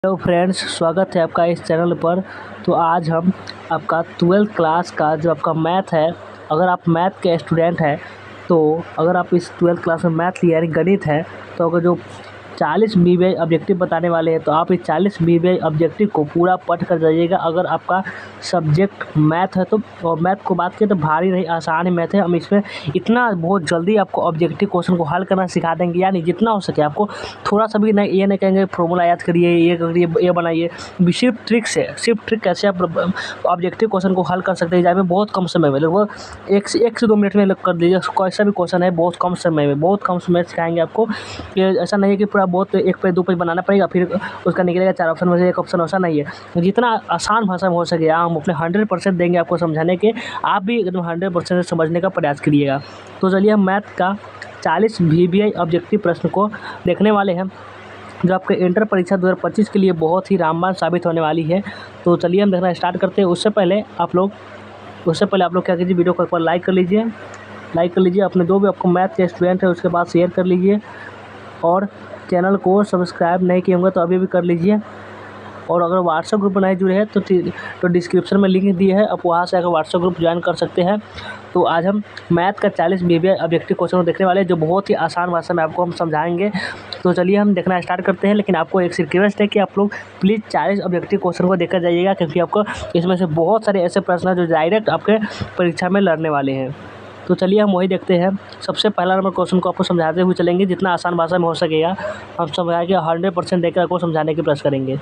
Hello friends, स्वागत है आपका इस चैनल पर। तो आज हम आपका 12th क्लास का जो आपका मैथ है, अगर आप मैथ के स्टूडेंट हैं तो अगर आप इस 12th क्लास में मैथ लिया यानी गणित है तो अगर जो 40 बीबीआई ऑब्जेक्टिव बताने वाले हैं तो आप इस 40 बीबीआई ऑब्जेक्टिव को पूरा पढ़ कर जाइएगा। अगर आपका सब्जेक्ट मैथ है तो, और मैथ को बात करें तो भारी नहीं, आसान ही मैथ है। हम इसमें इतना बहुत जल्दी आपको ऑब्जेक्टिव क्वेश्चन को हल करना सिखा देंगे, यानी जितना हो सके आपको थोड़ा सा भी नहीं, ये नहीं कहेंगे फॉर्मूला याद करिए, ये करिए, ये बनाइए। सिर्फ ट्रिक से, सिर्फ ट्रिक कैसे आप ऑब्जेक्टिव क्वेश्चन को हल कर सकते हैं एग्जाम में बहुत कम समय में, लगभग 1 से 2 मिनट में कर दीजिए। कैसा भी क्वेश्चन है बहुत कम समय में, बहुत कम समय सिखाएंगे आपको। ये ऐसा नहीं है कि पूरा बहुत 1 पेज 2 पेज बनाना पड़ेगा फिर उसका निकलेगा 4 ऑप्शन में से 1 ऑप्शन, ऐसा नहीं है। जितना आसान भाषा में हो सके हम अपने 100% देंगे आपको समझाने के। आप भी एकदम 100% समझने का प्रयास करिएगा। तो चलिए हम मैथ का 40 बीबीआई ऑब्जेक्टिव प्रश्न को देखने वाले हैं, जो आपके इंटर परीक्षा 2025 के लिए बहुत ही रामबाण साबित होने वाली है। तो चलिए हम देखना स्टार्ट करते हैं। उससे पहले आप लोग क्या कीजिए, वीडियो को एक बार लाइक कर लीजिए, अपने जो भी आपको मैथ के स्टूडेंट है उसके बाद शेयर कर लीजिए, और चैनल को सब्सक्राइब नहीं किए होंगे तो अभी भी कर लीजिए। और अगर व्हाट्सएप ग्रुप में नहीं जुड़े हैं तो डिस्क्रिप्शन में लिंक दिए है, आप वहाँ से आकर व्हाट्सएप ग्रुप ज्वाइन कर सकते हैं। तो आज हम मैथ का 40 बीबीआई ऑब्जेक्टिव क्वेश्चन को देखने वाले हैं, जो बहुत ही आसान भाषा में आपको हम समझाएंगे। तो चलिए हम देखना स्टार्ट करते हैं। लेकिन आपको एक रिक्वेस्ट है कि आप लोग प्लीज़ 40 ऑब्जेक्टिव क्वेश्चन को देखकर जाइएगा, क्योंकि आपको इसमें से बहुत सारे ऐसे प्रश्न हैं जो डायरेक्ट आपके परीक्षा में लड़ने वाले हैं। तो चलिए हम वही देखते हैं। सबसे पहला नंबर क्वेश्चन को आपको समझाते हुए चलेंगे, जितना आसान भाषा में हो सकेगा हम समझा के 100% देकर आपको समझाने की प्रयास करेंगे।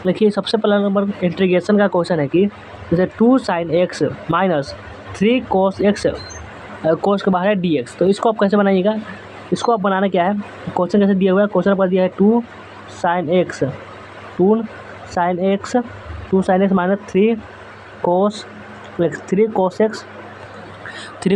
देखिए सबसे पहला नंबर इंटीग्रेशन का क्वेश्चन है कि जैसे 2 sin x minus 3 cos x, कोस के बाहर है dx, तो इसको आप कैसे बनाइएगा। इसको आप बनाना क्या है, क्वेश्चन कैसे दिया हुआ है, क्वेश्चन पर दिया है 2 sin x minus 3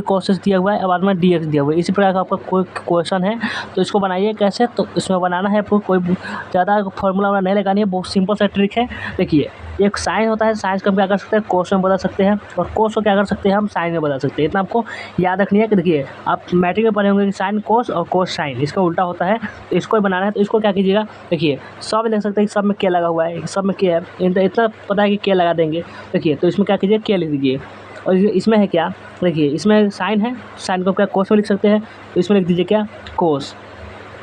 cos x दिया हुआ है, बाद में dx दिया हुआ है। इसी प्रकार का आपका कोई क्वेश्चन है तो इसको बनाइए कैसे। तो इसमें बनाना है आपको, कोई ज़्यादा फार्मूला नहीं लगानी है, बहुत सिंपल सा ट्रिक है। देखिए एक साइन होता है, साइन को हम क्या कर सकते हैं, कोस में बदल सकते हैं, और कोस को क्या कर सकते हैं हम साइन में बदल सकते हैं। इतना आपको याद रखनी है कि देखिए आप मैट्रिक में पढ़े होंगे कि साइन कोस और कोस साइन इसका उल्टा होता है। तो इसको ही बनाना है, तो इसको क्या कीजिएगा, देखिए सब देख सकते हैं कि सब में क्या लगा हुआ है, सब में क्या है, इतना पता है कि क्या लगा देंगे। देखिए तो इसमें क्या कीजिए, क्या लिख दीजिए, और इसमें है क्या, देखिए इसमें साइन है, साइन को क्या कोस में लिख सकते हैं, तो इसमें लिख दीजिए क्या, कोस।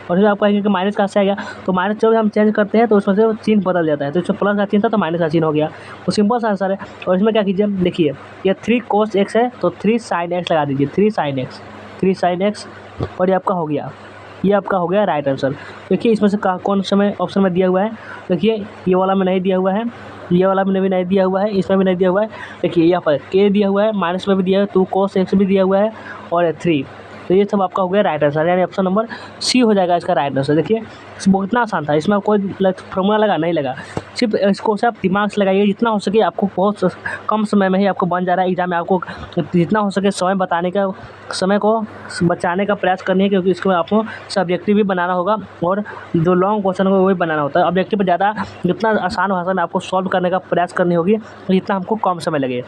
और फिर आप कहेंगे कि माइनस कहाँ से आ गया, तो माइनस जब हम चेंज करते हैं तो उसमें से चिन्ह बदल जाता है। तो इसमें प्लस का चिन्ह था तो माइनस का चिन्ह हो गया, तो सिंपल सा आंसर है। और इसमें क्या कीजिए, देखिए ये 3 cos x है तो 3 sin x लगा दीजिए, 3 sin x, और ये आपका हो गया, ये आपका हो गया राइट आंसर। देखिए इसमें से कौन सा में ऑप्शन में दिया हुआ है, देखिए ये वाला में नहीं दिया हुआ है, ये वाला में भी नहीं दिया हुआ है, इसमें भी नहीं दिया हुआ है। देखिए यहाँ पर k दिया हुआ है, माइनस में भी दिया है, 2 cos x भी दिया हुआ है, और 3, तो ये सब आपका हो गया राइट आंसर, यानी ऑप्शन नंबर सी हो जाएगा इसका राइट आंसर। देखिए बहुत इतना आसान था, इसमें कोई फॉर्मूला लगा नहीं लगा, सिर्फ इसको से आप दिमाग से लगाइए। जितना हो सके आपको बहुत कम समय में ही आपको बन जा रहा है एग्जाम में, आपको जितना हो सके समय को बचाने का प्रयास करनी है, क्योंकि इसको आपको सब्जेक्टिव भी बनाना होगा और जो लॉन्ग क्वेश्चन हो वही बनाना होता है। ऑब्जेक्टिव पर ज़्यादा जितना आसान भाषा में आपको सॉल्व करने का प्रयास करनी होगी, जितना हमको कम समय लगे।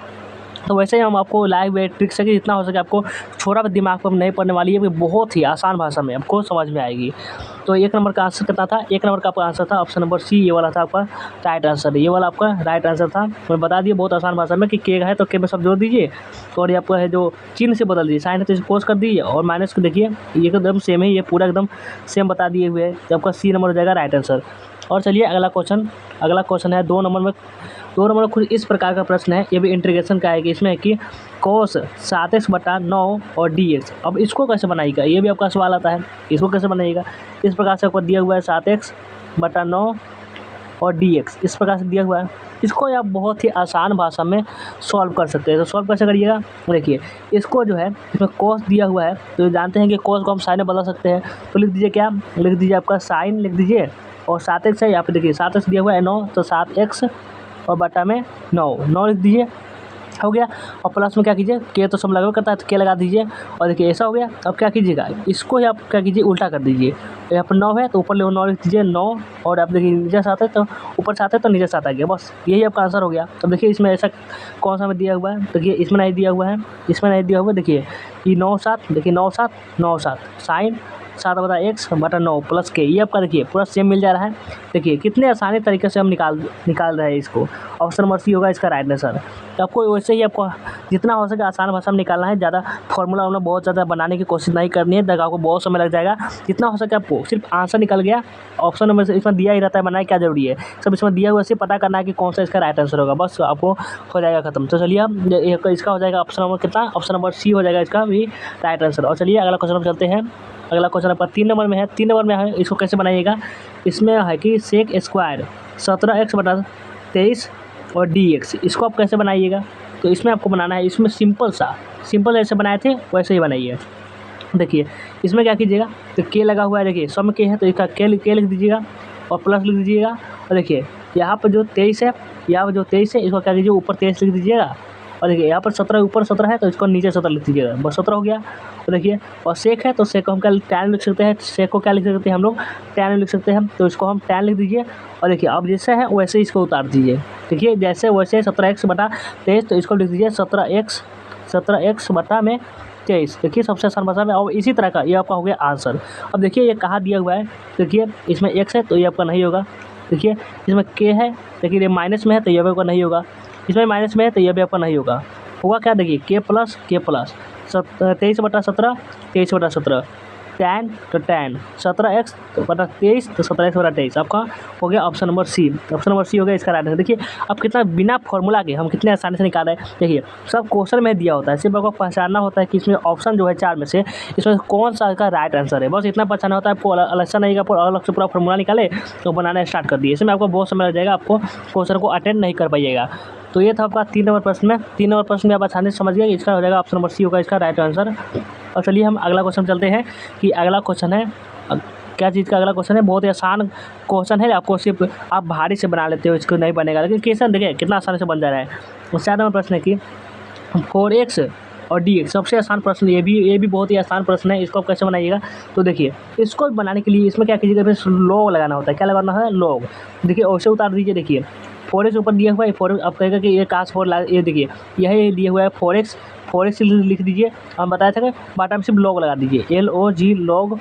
तो वैसे ही हम आपको लाइव ट्रिक से कि जितना हो सके आपको छोटा दिमाग पर नहीं पड़ने वाली है, कि बहुत ही आसान भाषा में आपको समझ में आएगी। तो 1 नंबर का आंसर कितना था, 1 नंबर का आपका आंसर था ऑप्शन नंबर सी, ये वाला था आपका राइट आंसर, ये वाला आपका राइट आंसर था। मैं बता दिए बहुत आसान भाषा में कि के है तो के में सब जोड़ दीजिए, और ये आपका है जो चिन्ह से बदल दीजिए, साइन है तो इसे कोस कर दीजिए, और माइनस को देखिए ये एकदम सेम है, ये पूरा एकदम सेम बता दिए हुए है, आपका सी नंबर हो जाएगा राइट आंसर। और चलिए अगला क्वेश्चन है 2 नंबर में कुछ इस प्रकार का प्रश्न है, ये भी इंटीग्रेशन का है कि इसमें है कि cos 7x/9 और dx। अब इसको कैसे बनाइएगा, ये भी आपका सवाल आता है, इसको कैसे बनाइएगा। इस प्रकार से आपको दिया हुआ है 7x/9 और dx, इस प्रकार से दिया हुआ है। इसको आप बहुत ही आसान भाषा में सॉल्व कर सकते हैं। तो सॉल्व कैसे करिएगा, देखिए इसको जो है इसमें cos दिया हुआ है, तो जानते हैं कि cos को हम साइन में बदल सकते हैं, तो लिख दीजिए क्या, लिख दीजिए आपका साइन लिख दीजिए, और 7x है यहाँ पे, देखिए 7x दिया हुआ है 9, तो 7x और बटा में 9 लिख दीजिए, हो गया। और प्लस में क्या कीजिए, के तो सब लगा करता है तो के लगा दीजिए, और देखिए ऐसा हो गया। अब क्या कीजिएगा, इसको ही आप क्या कीजिए उल्टा कर दीजिए, यहाँ पर 9 है तो ऊपर 9 लिख दीजिए 9, और आप देखिए नीचे 7 है तो ऊपर 7 है तो नीचे 7 आ गया, बस यही आपका आंसर हो गया। तो देखिए इसमें ऐसा कौन सा में दिया हुआ है, देखिए इसमें नहीं दिया हुआ है, देखिए ये 9 7, देखिए 9 7 साइन 7/x/9 प्लस के, ये आपका देखिए पूरा सेम मिल जा रहा है। देखिए कितने आसानी तरीके से हम निकाल रहे हैं इसको। ऑप्शन नंबर सी होगा इसका राइट आंसर। तो आपको वैसे ही आपको जितना हो सके आसान भाषा में निकालना है, ज़्यादा फॉर्मूला उन्हें बहुत ज़्यादा बनाने की कोशिश नहीं करनी है, तब आपको बहुत समय लग जाएगा। जितना हो सके आपको सिर्फ आंसर निकल गया, ऑप्शन नंबर से इसमें दिया ही रहता है, बनाना क्या जरूरी है, सब इसमें दिया हुआ, सिर्फ पता करना है कि कौन सा इसका राइट आंसर होगा, बस आपको हो जाएगा खत्म। तो चलिए अब इसका हो जाएगा ऑप्शन नंबर कितना, ऑप्शन नंबर सी हो जाएगा इसका भी राइट आंसर। और चलिए अगला क्वेश्चन चलते हैं। अगला क्वेश्चन आपका 3 नंबर में है। 3 नंबर में है, इसको कैसे बनाइएगा। इसमें है कि सेक स्क्वायर 17x/23 और dx, इसको आप कैसे बनाइएगा। तो इसमें आपको बनाना है, इसमें सिंपल जैसे बनाए थे वैसे ही बनाइए। देखिए इसमें क्या कीजिएगा, तो के लगा हुआ है, देखिए सब में के है तो इसका के लिख दीजिएगा और प्लस लिख दीजिएगा। और देखिए यहाँ पर जो 23 है, यहाँ पर जो 23 है, इसको क्या कीजिए ऊपर 23 लिख दीजिएगा। और देखिए यहाँ पर 17 ऊपर 17 है तो इसको नीचे 17 लिख दीजिएगा, बस 17 हो गया। तो देखिए और सेक है तो सेक को हम क्या tan लिख सकते हैं, सेक को क्या लिख सकते हैं हम लोग, tan लिख सकते हैं, तो इसको हम tan लिख दीजिए। और देखिए अब जैसे है वैसे इसको उतार दीजिए। देखिए जैसे वैसे 17x/23 तो इसको लिख दीजिए 17x/23। देखिए सबसे आसान भाषा में। और इसी तरह का ये आपका हो गया आंसर। अब देखिए ये कहाँ दिया हुआ है, देखिए इसमें x है तो ये आपका नहीं होगा। देखिए इसमें k है, देखिए ये माइनस में है तो ये भी आपका नहीं होगा। इसमें माइनस में है तो ये भी आपका नहीं होगा। होगा क्या, देखिए k प्लस 23/17 23/17, tan तो tan 17x/23 तो 17x/23, आपका हो गया option number C. Option number C हो गया इसका राइट आंसर। देखिए अब कितना बिना फॉर्मूला के हम कितने आसानी से निकाल रहे हैं। देखिए सब क्वेश्चन में दिया होता है, सिर्फ आपको पहचानना होता है कि इसमें ऑप्शन जो है 4 में से इसमें कौन सा इसका राइट आंसर है, बस इतना पहचाना होता है। आपको अलग से नहीं, अलग से पूरा फॉर्मूला निकाले तो बनाना स्टार्ट कर दिए, इसमें आपको बहुत समय लग जाएगा, आपको क्वेश्चन को अटेंड नहीं कर पाइएगा। तो ये था आपका 3 नंबर प्रश्न में। 3 नंबर प्रश्न में आप आसानी से समझ गए, इसका हो जाएगा ऑप्शन नंबर सी होगा इसका राइट आंसर। और चलिए हम अगला क्वेश्चन चलते हैं कि अगला क्वेश्चन है क्या चीज़ का अगला क्वेश्चन है, बहुत ही आसान क्वेश्चन है, आपको सिर्फ आप भारी से बना लेते हो, इसको नहीं बनेगा, लेकिन क्वेश्चन देखिए कितना आसानी से बन जा रहा है। 4 नंबर प्रश्न है कि 4x और dx, सबसे आसान प्रश्न ये भी बहुत ही आसान प्रश्न है। इसको आप कैसे बनाइएगा, तो देखिए इसको बनाने के लिए इसमें क्या कीजिएगा, फिर लॉग लगाना होता है। क्या लगाना है, लॉग। देखिए ऐसे उतार दीजिए। देखिए 4x ऊपर दिया हुआ है, 4x आप कहेगा कि ये काश 4 ये देखिए यही दिया हुआ है 4x लिख दीजिए। हम बताए थे बाटा में सिर्फ लॉग लगा दीजिए, LOG लॉग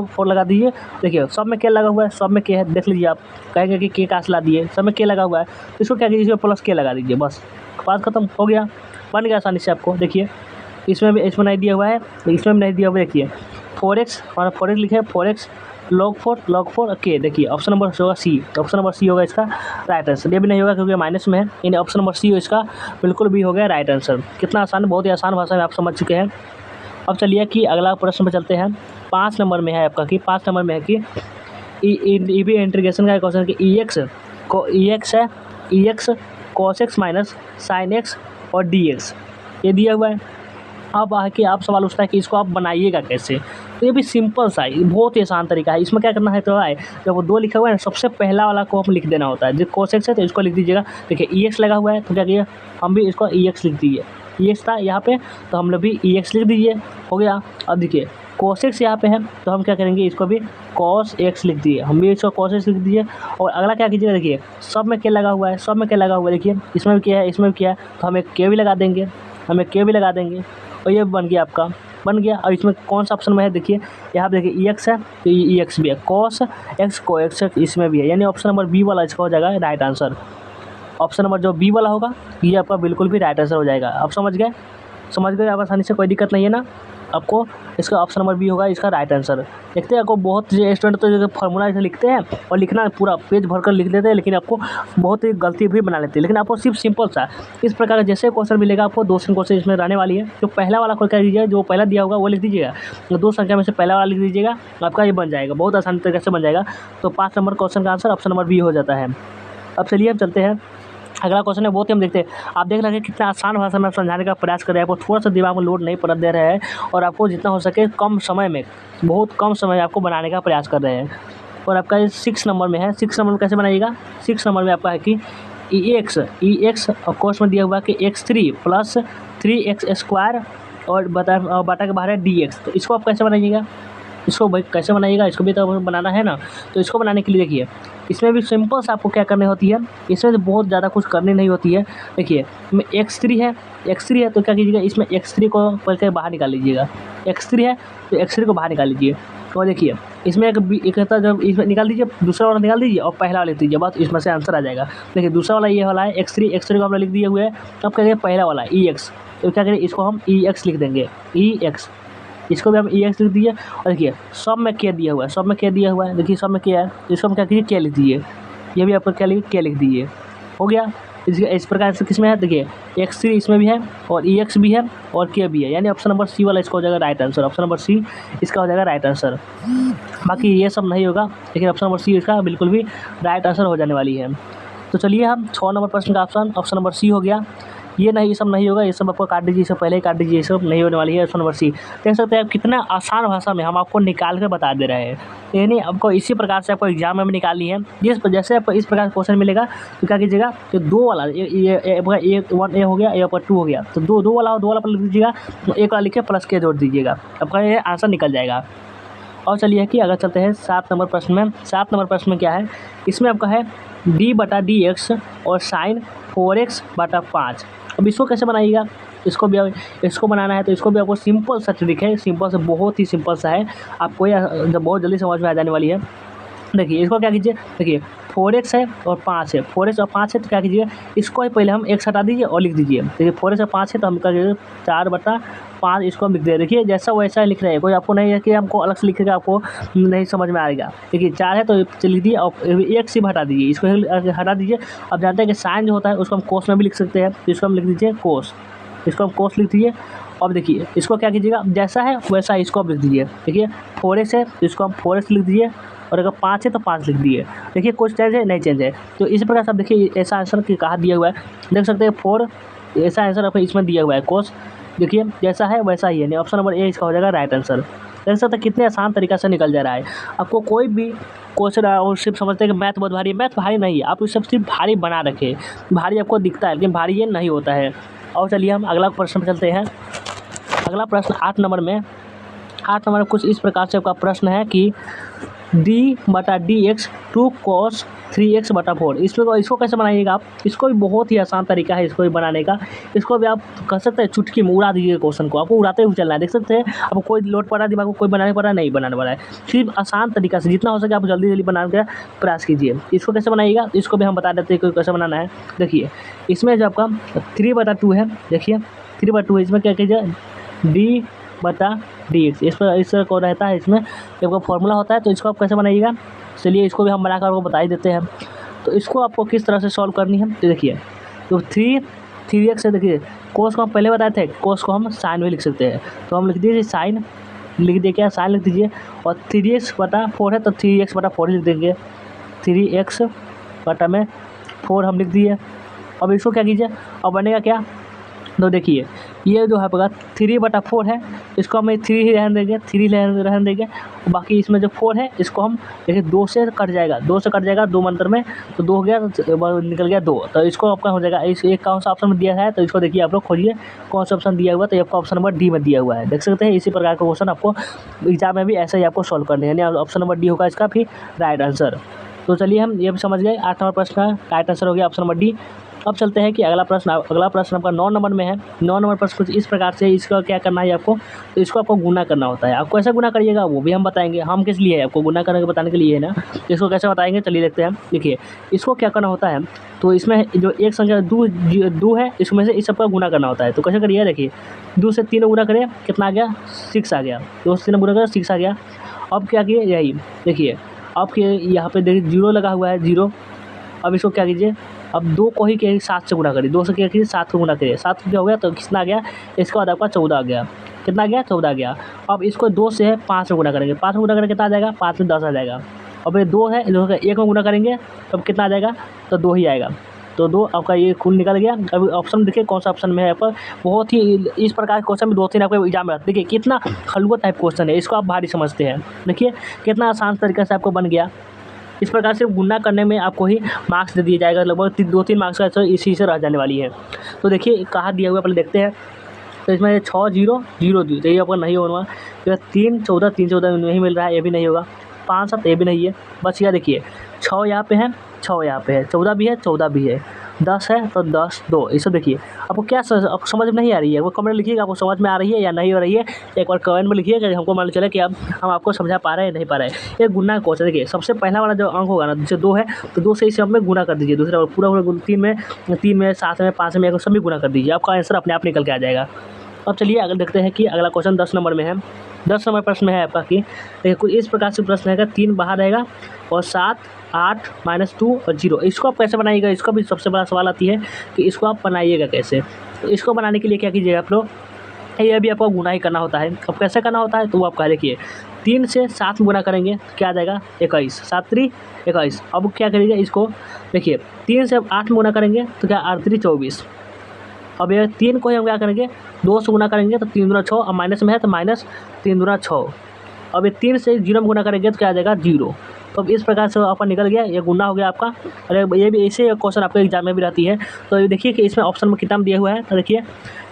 4 लगा दीजिए। देखिए सब में के लगा हुआ है, सब में के है, देख लीजिए आप कहेंगे कि के काश ला दिए, सब में के लगा हुआ है तो इसको क्या कीजिए प्लस के लगा दीजिए, बस बात खत्म हो गया, बन गया आसानी से आपको। देखिए इसमें नहीं दिया हुआ है, इसमें भी नहीं दिया हुआ है। देखिए 4x और 4x लिखे, 4x log 4 के, देखिए ऑप्शन नंबर होगा सी। ऑप्शन नंबर सी होगा इसका राइट आंसर। ये भी नहीं होगा क्योंकि माइनस में है, यानी ऑप्शन नंबर सी हो इसका बिल्कुल भी हो गया राइट आंसर। कितना आसान, बहुत ही आसान भाषा में आप समझ चुके हैं। अब चलिए कि अगला प्रश्न पर चलते हैं। 5 नंबर में है आपका कि 5 नंबर में है कि भी इंटीग्रेशन का क्वेश्चन कि EX है, EX cos x minus sine x और dx ये दिया हुआ है। अब आके आप सवाल उठता है कि इसको आप बनाइएगा कैसे। तो ये भी सिंपल सा है, बहुत ही आसान तरीका है। इसमें क्या करना है, तो है जब वो 2 लिखा हुआ है सबसे पहला वाला को हम लिख देना होता है। जो cos x है तो इसको लिख दीजिएगा। देखिए EX लगा हुआ है तो क्या कीजिए, हम भी इसको EX लिख दीजिए। EX था यहाँ पे तो हम लोग भी EX लिख दीजिए, हो गया। अब देखिए cos x यहाँ पे है तो हम क्या करेंगे, इसको भी cos x लिख दिए, हम भी इसको cos x लिख दीजिए। और अगला क्या कीजिएगा, देखिए सब में के लगा हुआ है, सब में के लगा हुआ है, देखिए इसमें भी क्या है, इसमें भी क्या है, तो हम एक के भी लगा देंगे, और ये बन गया आपका, बन गया। और इसमें कौन सा ऑप्शन में है, देखिए यहाँ पे देखिए EX है तो ये EX भी है, cos x इसमें भी है, यानी ऑप्शन नंबर बी वाला इसका हो जाएगा राइट आंसर। ऑप्शन नंबर जो बी वाला होगा ये आपका बिल्कुल भी राइट आंसर हो जाएगा। आप समझ गए आप आसानी से, कोई दिक्कत नहीं है ना आपको। इसका ऑप्शन नंबर बी होगा इसका राइट आंसर। देखते हैं आपको बहुत से स्टूडेंट तो जो फार्मूला ऐसे लिखते हैं और लिखना पूरा पेज भर कर लिख लेते हैं, लेकिन आपको बहुत ही गलती भी बना लेते हैं। लेकिन आपको सिर्फ सिंपल सा इस प्रकार का जैसे क्वेश्चन मिलेगा आपको, 2 क्वेश्चन इसमें रहने वाली है। जो पहला वाला को क्या दीजिएगा, जो पहला दिया होगा वो लिख दीजिएगा, तो 2 संख्या में से पहला वाला लिख दीजिएगा, आपका ये बन जाएगा, बहुत आसान तरीके से बन जाएगा। तो 5 नंबर क्वेश्चन का आंसर ऑप्शन नंबर बी हो जाता है। अब चलिए हम चलते हैं अगला क्वेश्चन है, बहुत ही हम देखते हैं। आप देख रहे हैं कितना आसान भाषा में आप समझाने का प्रयास कर रहे हैं, आपको थोड़ा सा दिमाग में लोड नहीं पड़ने दे रहे हैं और आपको जितना हो सके कम समय में, बहुत कम समय आपको बनाने का प्रयास कर रहे हैं। और आपका ये 6 नंबर में है। 6 नंबर में कैसे बनाइएगा, 6 नंबर में आपका है कि EX और कोर्स में दिया हुआ कि x3 प्लस 3x² और बाटा के बाहर है dx। तो इसको आप कैसे बनाइएगा, इसको भाई कैसे बनाइएगा, इसको भी तो बनाना है ना। तो इसको बनाने के लिए देखिए इसमें भी सिंपल से आपको क्या करनी होती है, इसमें तो बहुत ज़्यादा कुछ करनी नहीं होती है। देखिए इसमें x3 है तो क्या कीजिएगा, इसमें x3 को पढ़ के बाहर निकाल लीजिएगा। x3 है तो x3 को बाहर निकाल लीजिए। और देखिए इसमें एक रहता है, जब इसमें निकाल दीजिए, दूसरा वाला निकाल दीजिए और पहला वाला लिख दीजिए, बस इसमें से आंसर आ जाएगा। देखिए दूसरा वाला ये वाला है x3 को हम लोग लिख दिए हुए है। अब क्या करें, पहला वाला ex, तो क्या करें, इसको हम ex लिख देंगे, ex, इसको भी हम ex लिख दिए। और देखिए सब में k दिया हुआ है, सब में k दिया हुआ है, देखिए सब में k है, इसको हम क्या कीजिए, k लिख दीजिए, ये भी आपको क्या लिखिए, k लिख दीजिए, हो गया। इस प्रकार से किस में है, देखिए x3 इसमें भी है और ex भी है और k भी है, यानी ऑप्शन नंबर सी वाला इसका हो जाएगा right answer, option number C इसका हो जाएगा राइट आंसर। बाकी ये सब नहीं होगा, लेकिन ऑप्शन नंबर सी इसका बिल्कुल भी राइट आंसर हो जाने वाली है। तो चलिए हम 6 नंबर प्रश्न का ऑप्शन नंबर सी हो गया। ये सब नहीं होगा, ये सब आपको काट दीजिए, इससे पहले ही काट दीजिए, ये सब नहीं होने वाली है। ऑप्शन नंबर सी देख सकते हैं कितना आसान भाषा में हम आपको निकाल कर बता दे रहे हैं, यानी आपको इसी प्रकार से आपको एग्जाम में भी निकालनी है। जैसे आपको इस प्रकार क्वेश्चन मिलेगा तो क्या कीजिएगा, तो दो वाला ये 1A हो गया, ये 2 हो गया, तो दो वाला पर लिख दीजिएगा, तो एक वाला लिख के प्लस के जोड़ दीजिएगा, आपका ये आंसर निकल जाएगा। और चलिए कि अगर चलते हैं 7 नंबर प्रश्न में। 7 नंबर प्रश्न में क्या है, इसमें आपका है d/dx और साइन 4x बटा 5। अब इसको कैसे बनाइएगा, इसको बनाना है तो इसको भी आपको सिंपल सा ट्रिक है, सिंपल से बहुत ही सिंपल सा है, आपको ये बहुत जल्दी समझ में आ जाने वाली है। देखिए इसको क्या कीजिए, देखिए 4x है और 5 है, 4x और 5 है, तो क्या कीजिए, इसको ही पहले हम x हटा दीजिए और लिख दीजिए। देखिए 4x और 5 है तो हम क्या कीजिए 4/5 इसको हम लिख दे। देखिए जैसा वैसा लिख रहे हैं, कोई आपको नहीं है कि हमको अलग से लिखेगा, आपको नहीं समझ में आएगा। देखिए 4 है तो लिख दिए और एक सिर्फ हटा दीजिए, इसको हटा दीजिए। अब जानते हैं कि साइन जो होता है उसको हम कोस में भी लिख सकते हैं, तो इसको हम लिख दीजिए कोस, इसको हम कोस लिख दीजिए। अब देखिए इसको क्या कीजिएगा, जैसा है वैसा इसको आप लिख दीजिए। देखिए 4x है तो इसको हम 4x लिख दीजिए, और अगर 5 है तो 5 लिख दिए। देखिए कुछ चेंज है, नहीं चेंज है, तो इसी प्रकार से आप देखिए ऐसा आंसर कहाँ दिया हुआ है, देख सकते हैं 4, ऐसा आंसर आपको इसमें दिया हुआ है कोस। देखिए जैसा है वैसा ही है, नहीं ऑप्शन नंबर ए इसका हो जाएगा राइट आंसर। देख सकते हैं कितने आसान तरीक़ा से निकल जा रहा है। आपको कोई भी क्वेश्चन और सिर्फ समझते हैं कि मैथ बहुत भारी है, मैथ भारी नहीं है, आप इस सब सिर्फ भारी बना रखे, भारी आपको दिखता है लेकिन भारी ये नहीं होता है। और चलिए हम अगला प्रश्न पर चलते हैं। अगला प्रश्न 8 नंबर में, 8 नंबर में कुछ इस प्रकार से आपका प्रश्न है कि d/dx 2 cos 3x/4। इसको कैसे बनाइएगा आप, इसको भी बहुत ही आसान तरीका है इसको भी बनाने का। इसको भी आप कह सकते हैं चुटकी में उड़ा दीजिए क्वेश्चन को, आपको उड़ाते हुए चलना है। देख सकते हैं आपको कोई लोड पड़ा दिमाग को, कोई बनाने पड़ा नहीं बनाने वाला है, सिर्फ आसान तरीका से जितना हो सके आप जल्दी बनाने का प्रयास कीजिए। इसको कैसे बनाइएगा, इसको भी हम बता देते हैं कि कैसे बनाना है। देखिए इसमें जो आपका 3/2 है, देखिए 3/2 है, इसमें क्या कीजिए d/dx, इस को रहता है, इसमें जब फॉर्मूला होता है, तो इसको आप कैसे बनाइएगा, चलिए इसको भी हम बनाकर आपको बता ही देते हैं। तो इसको आपको किस तरह से सॉल्व करनी है, तो देखिए तो 3x है, देखिए कोस को हम पहले बताए थे, कोस को हम साइन में लिख सकते हैं, तो हम लिख दीजिए साइन, लिख दिए क्या, साइन लिख दीजिए। और 3x/4 है तो 3x/4 लिख देंगे, 3x/4 हम लिख दिए। अब इसको क्या कीजिए, अब बनेगा क्या, तो देखिए ये जो है आपका 3/4 है, इसको हम 3 ही रहने देंगे, 3 रहने देंगे। बाकी इसमें जो 4 है इसको हम देखिए 2 से कट जाएगा, 2 मंत्र में, तो 2 हो गया तो निकल गया 2, तो इसको आपका हो जाएगा। इस एक कौन सा ऑप्शन में दिया है, तो इसको देखिए आप लोग खोजिए कौन सा ऑप्शन दिया हुआ है, तो आपका ऑप्शन नंबर डी में दिया हुआ है। देख सकते हैं इसी प्रकार का क्वेश्चन आपको एग्जाम में भी ऐसा ही आपको सॉल्व करने हैं, यानी ऑप्शन नंबर डी होगा इसका फिर राइट आंसर। तो चलिए हम ये भी समझ गए, 8 नंबर प्रश्न का राइट आंसर हो गया ऑप्शन नंबर डी। अब चलते हैं कि अगला प्रश्न आपका 9 नंबर में है। 9 नंबर प्रश्न कुछ इस प्रकार से, इसका क्या करना है आपको, तो इसको आपको गुना करना होता है। आपको कैसे गुना करिएगा वो भी हम बताएंगे, हम किस लिए है, आपको गुना करने के बताने के लिए है ना, इसको कैसे बताएंगे चलिए देखते हैं। देखिए इसको क्या करना होता है, तो इसमें जो एक संख्या 2 है, इसमें से इस सबका गुना करना होता है। तो कैसे करिए, देखिए 2 से 3 गुना करिए, कितना आ गया, 6 आ गया, 2 से 3 गुना करिए 6 आ गया। अब क्या किए, यही देखिए आपके यहाँ पे देखिए 0 लगा हुआ है, 0। अब इसको क्या कीजिए, अब 2 को ही 7 से गुना करिए, 2 से क्या कीजिए 7 को गुना करिए, 7 क्या हो गया, तो कितना आ गया, इसके बाद आपका 14 आ गया, कितना आ गया, 14 आ गया। अब इसको 2 से 5 में गुना करेंगे, 5 में गुना करेंगे कितना आ जाएगा, 5 में 10 आ जाएगा। अब ये 2 है, 2 का 1 में गुना करेंगे तब कितना आ जाएगा, तो 2 ही आएगा, तो 2 आपका ये खून निकल गया। अब ऑप्शन देखिए कौन सा ऑप्शन में है यहाँ पर, बहुत ही इस प्रकार के क्वेश्चन में 2-3 आपको एग्जाम में, देखिए कितना हलवा टाइप क्वेश्चन है, इसको आप भारी समझते हैं। देखिए कितना आसान तरीके से आपको बन गया। इस प्रकार से गुना करने में आपको ही मार्क्स दे दिया जाएगा, लगभग 2-3 मार्क्स का इसी से रह जाने वाली है। तो देखिए कहाँ दिया हुआ पहले देखते हैं, तो इसमें 6 0 0 2, तो ये आपका नहीं होगा। 3 14 3 14 नहीं मिल रहा है, ये भी नहीं होगा। 5 7 ये भी नहीं है, बस यह देखिए 6 यहाँ पे है, 6 यहाँ पे है, 14 भी है, 14 भी है। 10 है तो 10 2, ये सब देखिए। आपको क्या आपको समझ में नहीं आ रही है, वो कमेंट लिखिएगा आपको समझ में आ रही है या नहीं हो रही है, एक बार कमेंट में लिखिएगा, हमको मालूम चले कि अब हम आपको समझा पा रहे हैं नहीं पा रहे हैं। ये गुना का क्वेश्चन देखिए, सबसे पहला वाला जो अंक होगा ना, जैसे 2 है तो 2 से इसे हम में गुना कर दीजिए, दूसरा पूरा 3 में 7 में 5 में सभी गुना कर दीजिए, आपका आंसर अपने आप निकल के आ जाएगा। अब चलिए अगर देखते हैं कि अगला क्वेश्चन 10 नंबर में है। 10 नंबर प्रश्न है आपका कि देखिए कुछ इस प्रकार से प्रश्न रहेगा, 3 बाहर रहेगा और 7 8 -2 और 0, इसको आप कैसे बनाइएगा, इसका भी सबसे बड़ा सवाल आती है कि इसको आप बनाइएगा कैसे। तो इसको बनाने के लिए क्या कीजिएगा आप लोग, ये भी आपको गुना ही करना होता है। अब कैसे करना होता है तो वो आपका देखिए, 3 से 7 में गुना करेंगे क्या आ जाएगा 21, 7 3 21। अब क्या करिएगा इसको देखिए, 3 से 8 में गुना करेंगे तो क्या 8 3 24। अब ये 3 को ही हम क्या करेंगे 2 से गुना करेंगे तो 3 दूना 6, अब माइनस में है तो -3 दूना 6। अब ये 3 से 0 में गुना करेंगे तो क्या आ जाएगा 0। तो अब इस प्रकार से आपका निकल गया, ये गुना हो गया आपका। अरे ये भी ऐसे क्वेश्चन आपके एग्जाम में भी रहती है। तो ये देखिए कि इसमें ऑप्शन में कितना दिया हुआ है, तो देखिए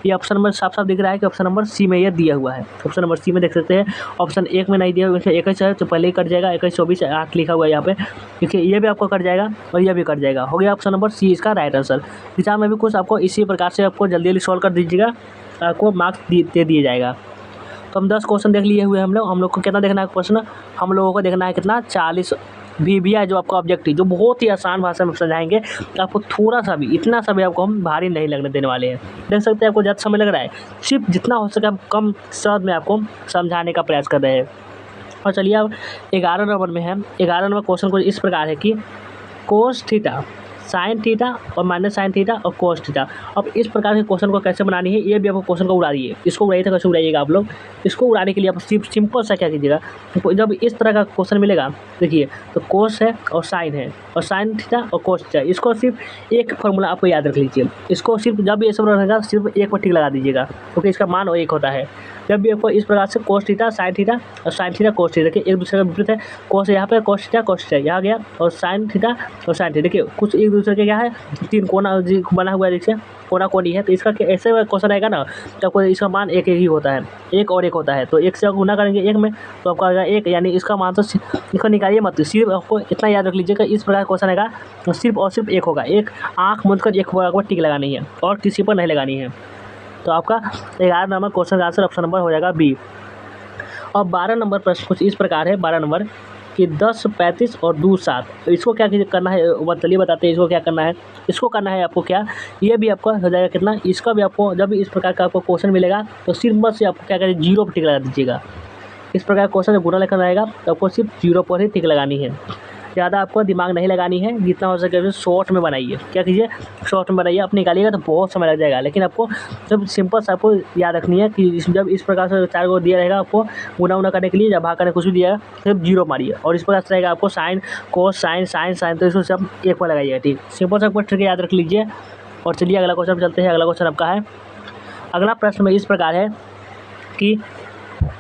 ये ऑप्शन नंबर साफ साफ दिख रहा है कि ऑप्शन नंबर सी में ये दिया हुआ है। ऑप्शन नंबर सी में देख सकते हैं, ऑप्शन 1 में नहीं दिया हुआ, इसमें 21 है तो पहले ही कट जाएगा, 21 24 8 लिखा हुआ है यहाँ पे, देखिए ये भी आपको कट जाएगा और ये भी कट जाएगा, हो गया ऑप्शन नंबर सी इसका राइट आंसर। एग्जाम में भी कुछ आपको इसी प्रकार से आपको जल्दी जल्दी सॉल्व कर दीजिएगा, आपको मार्क्स दे दिया जाएगा। तो हम 10 क्वेश्चन देख लिए हुए हम लोग को कितना देखना है क्वेश्चन, हम लोगों को देखना है कितना 40 भी है जो आपका ऑब्जेक्टिव, जो बहुत ही आसान भाषा में समझाएंगे, आपको थोड़ा सा भी इतना सा भी आपको हम भारी नहीं लगने देने वाले हैं। देख सकते हैं आपको ज़्यादा समय लग रहा है, सिर्फ जितना हो सके हम कम शब्द में आपको समझाने का प्रयास कर रहे हैं। और चलिए अब 11 नंबर में है। 11 नंबर क्वेश्चन कुछ इस प्रकार है कि कोस थीटा साइन थीटा और माइनस साइन थीटा और कोस थीटा। अब इस प्रकार के क्वेश्चन को कैसे बनानी है, ये भी आपको क्वेश्चन को उड़ाइए, इसको उड़ाइए तो कैसे उड़ाइएगा आप लोग। इसको उड़ाने के लिए आप सिंपल सा क्या कीजिएगा, जब इस तरह का क्वेश्चन मिलेगा देखिए, तो कोस है और साइन है और साइन थीटा और कोस थीटा, इसको सिर्फ एक फार्मूला आपको याद रख लीजिए। इसको सिर्फ जब भी ये सब रहेगा सिर्फ एक पर टिक लगा दीजिएगा, क्योंकि इसका मान एक होता है। जब भी आपको इस प्रकार से कोस थीटा साइन थीटा और साइन थीटा कोस थीटा, देखिए एक दूसरे का विपरीत है, कोस यहाँ पे कोस थीटा यहाँ गया और साइन थीटा और साइन थीटा, देखिए कुछ एक दूसरे के क्या है 3 कोना बना हुआ है, देखिए कोना कोनी है। तो इसका ऐसे क्वेश्चन आएगा ना तो आपको इसका मान एक ही होता है, एक और एक होता है, तो एक से गुना करेंगे एक में तो आपका आएगा 1, यानी इसका मान तो इसको निकालिए मत, सिर्फ आपको इतना याद रख लीजिएगा इस प्रकार क्वेश्चन आएगा तो सिर्फ और सिर्फ एक होगा, एक आँख मूंद कर एक पर टिक लगानी है और किसी पर नहीं लगानी है। तो आपका 11 नंबर क्वेश्चन का आंसर ऑप्शन नंबर हो जाएगा बी। और 12 नंबर प्रश्न कुछ इस प्रकार है, 12 नंबर कि 10 35 और 2 7, तो इसको क्या करना है चलिए बताते हैं इसको क्या करना है। इसको करना है आपको क्या, ये भी आपका हो जाएगा कितना, इसका भी आपको जब भी इस प्रकार का आपको क्वेश्चन मिलेगा तो सिर्फ बस से आपको क्या करें 0 पर टिक लगा दीजिएगा। इस प्रकार क्वेश्चन जब गुना लिखना रहेगा तो आपको सिर्फ 0 पर ही टिक लगानी है, ज़्यादा आपको दिमाग नहीं लगानी है, जितना हो सके शॉर्ट में बनाइए। क्या कीजिए शॉर्ट में बनाइए, आप निकालिएगा तो बहुत समय लग जाएगा, लेकिन आपको जब सिंपल से आपको याद रखनी है कि जब इस प्रकार से 4 को दिया रहेगा आपको गुना करने के लिए, जब भाग करने कुछ भी दिया सिर्फ 0 मारिए और इस प्रकार से रहेगा आपको sine cos sine sine sine, तो इसको सब एक पर लगाइएगा, ठीक सिंपल सा ट्रिक याद रख लीजिए। और चलिए अगला क्वेश्चन चलते हैं। अगला क्वेश्चन आपका है, अगला प्रश्न में इस प्रकार है कि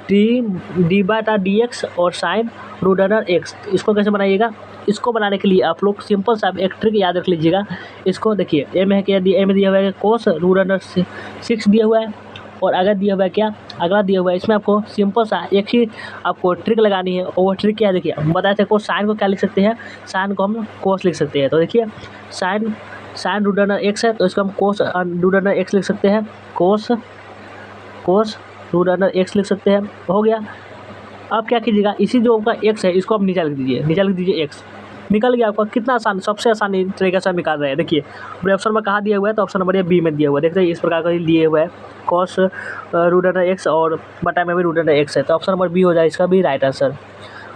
d/dx और साइन √x, इसको कैसे बनाइएगा। इसको बनाने के लिए आप लोग सिंपल सा एक ट्रिक याद रख लीजिएगा। इसको देखिए ए में है क्या, ए में दिया हुआ है कोस √6 दिया हुआ है, और अगर दिया हुआ है क्या, अगला दिया हुआ है, इसमें आपको सिंपल सा एक ही आपको ट्रिक लगानी है। और वो ट्रिक क्या है देखिए, हम बताए थे को साइन को क्या लिख सकते हैं, साइन को हम कोस लिख सकते हैं। तो देखिए साइन √x है तो इसको हम कोस √x लिख सकते हैं, कोस √x लिख सकते हैं, हो गया। अब क्या कीजिएगा, इसी जो आपका x है इसको आप नीचे लिख दीजिए, नीचे लिख दीजिए x, निकल गया आपका। कितना आसान, सबसे आसान तरीके से हम निकाल रहे हैं। देखिए ऑप्शन में कहाँ दिया हुआ है, तो ऑप्शन नंबर ये बी में दिया हुआ है, देखते हैं इस प्रकार का दिए हुआ है cos √x और बटा में भी √x है, तो ऑप्शन नंबर बी हो जाए इसका भी राइट आंसर।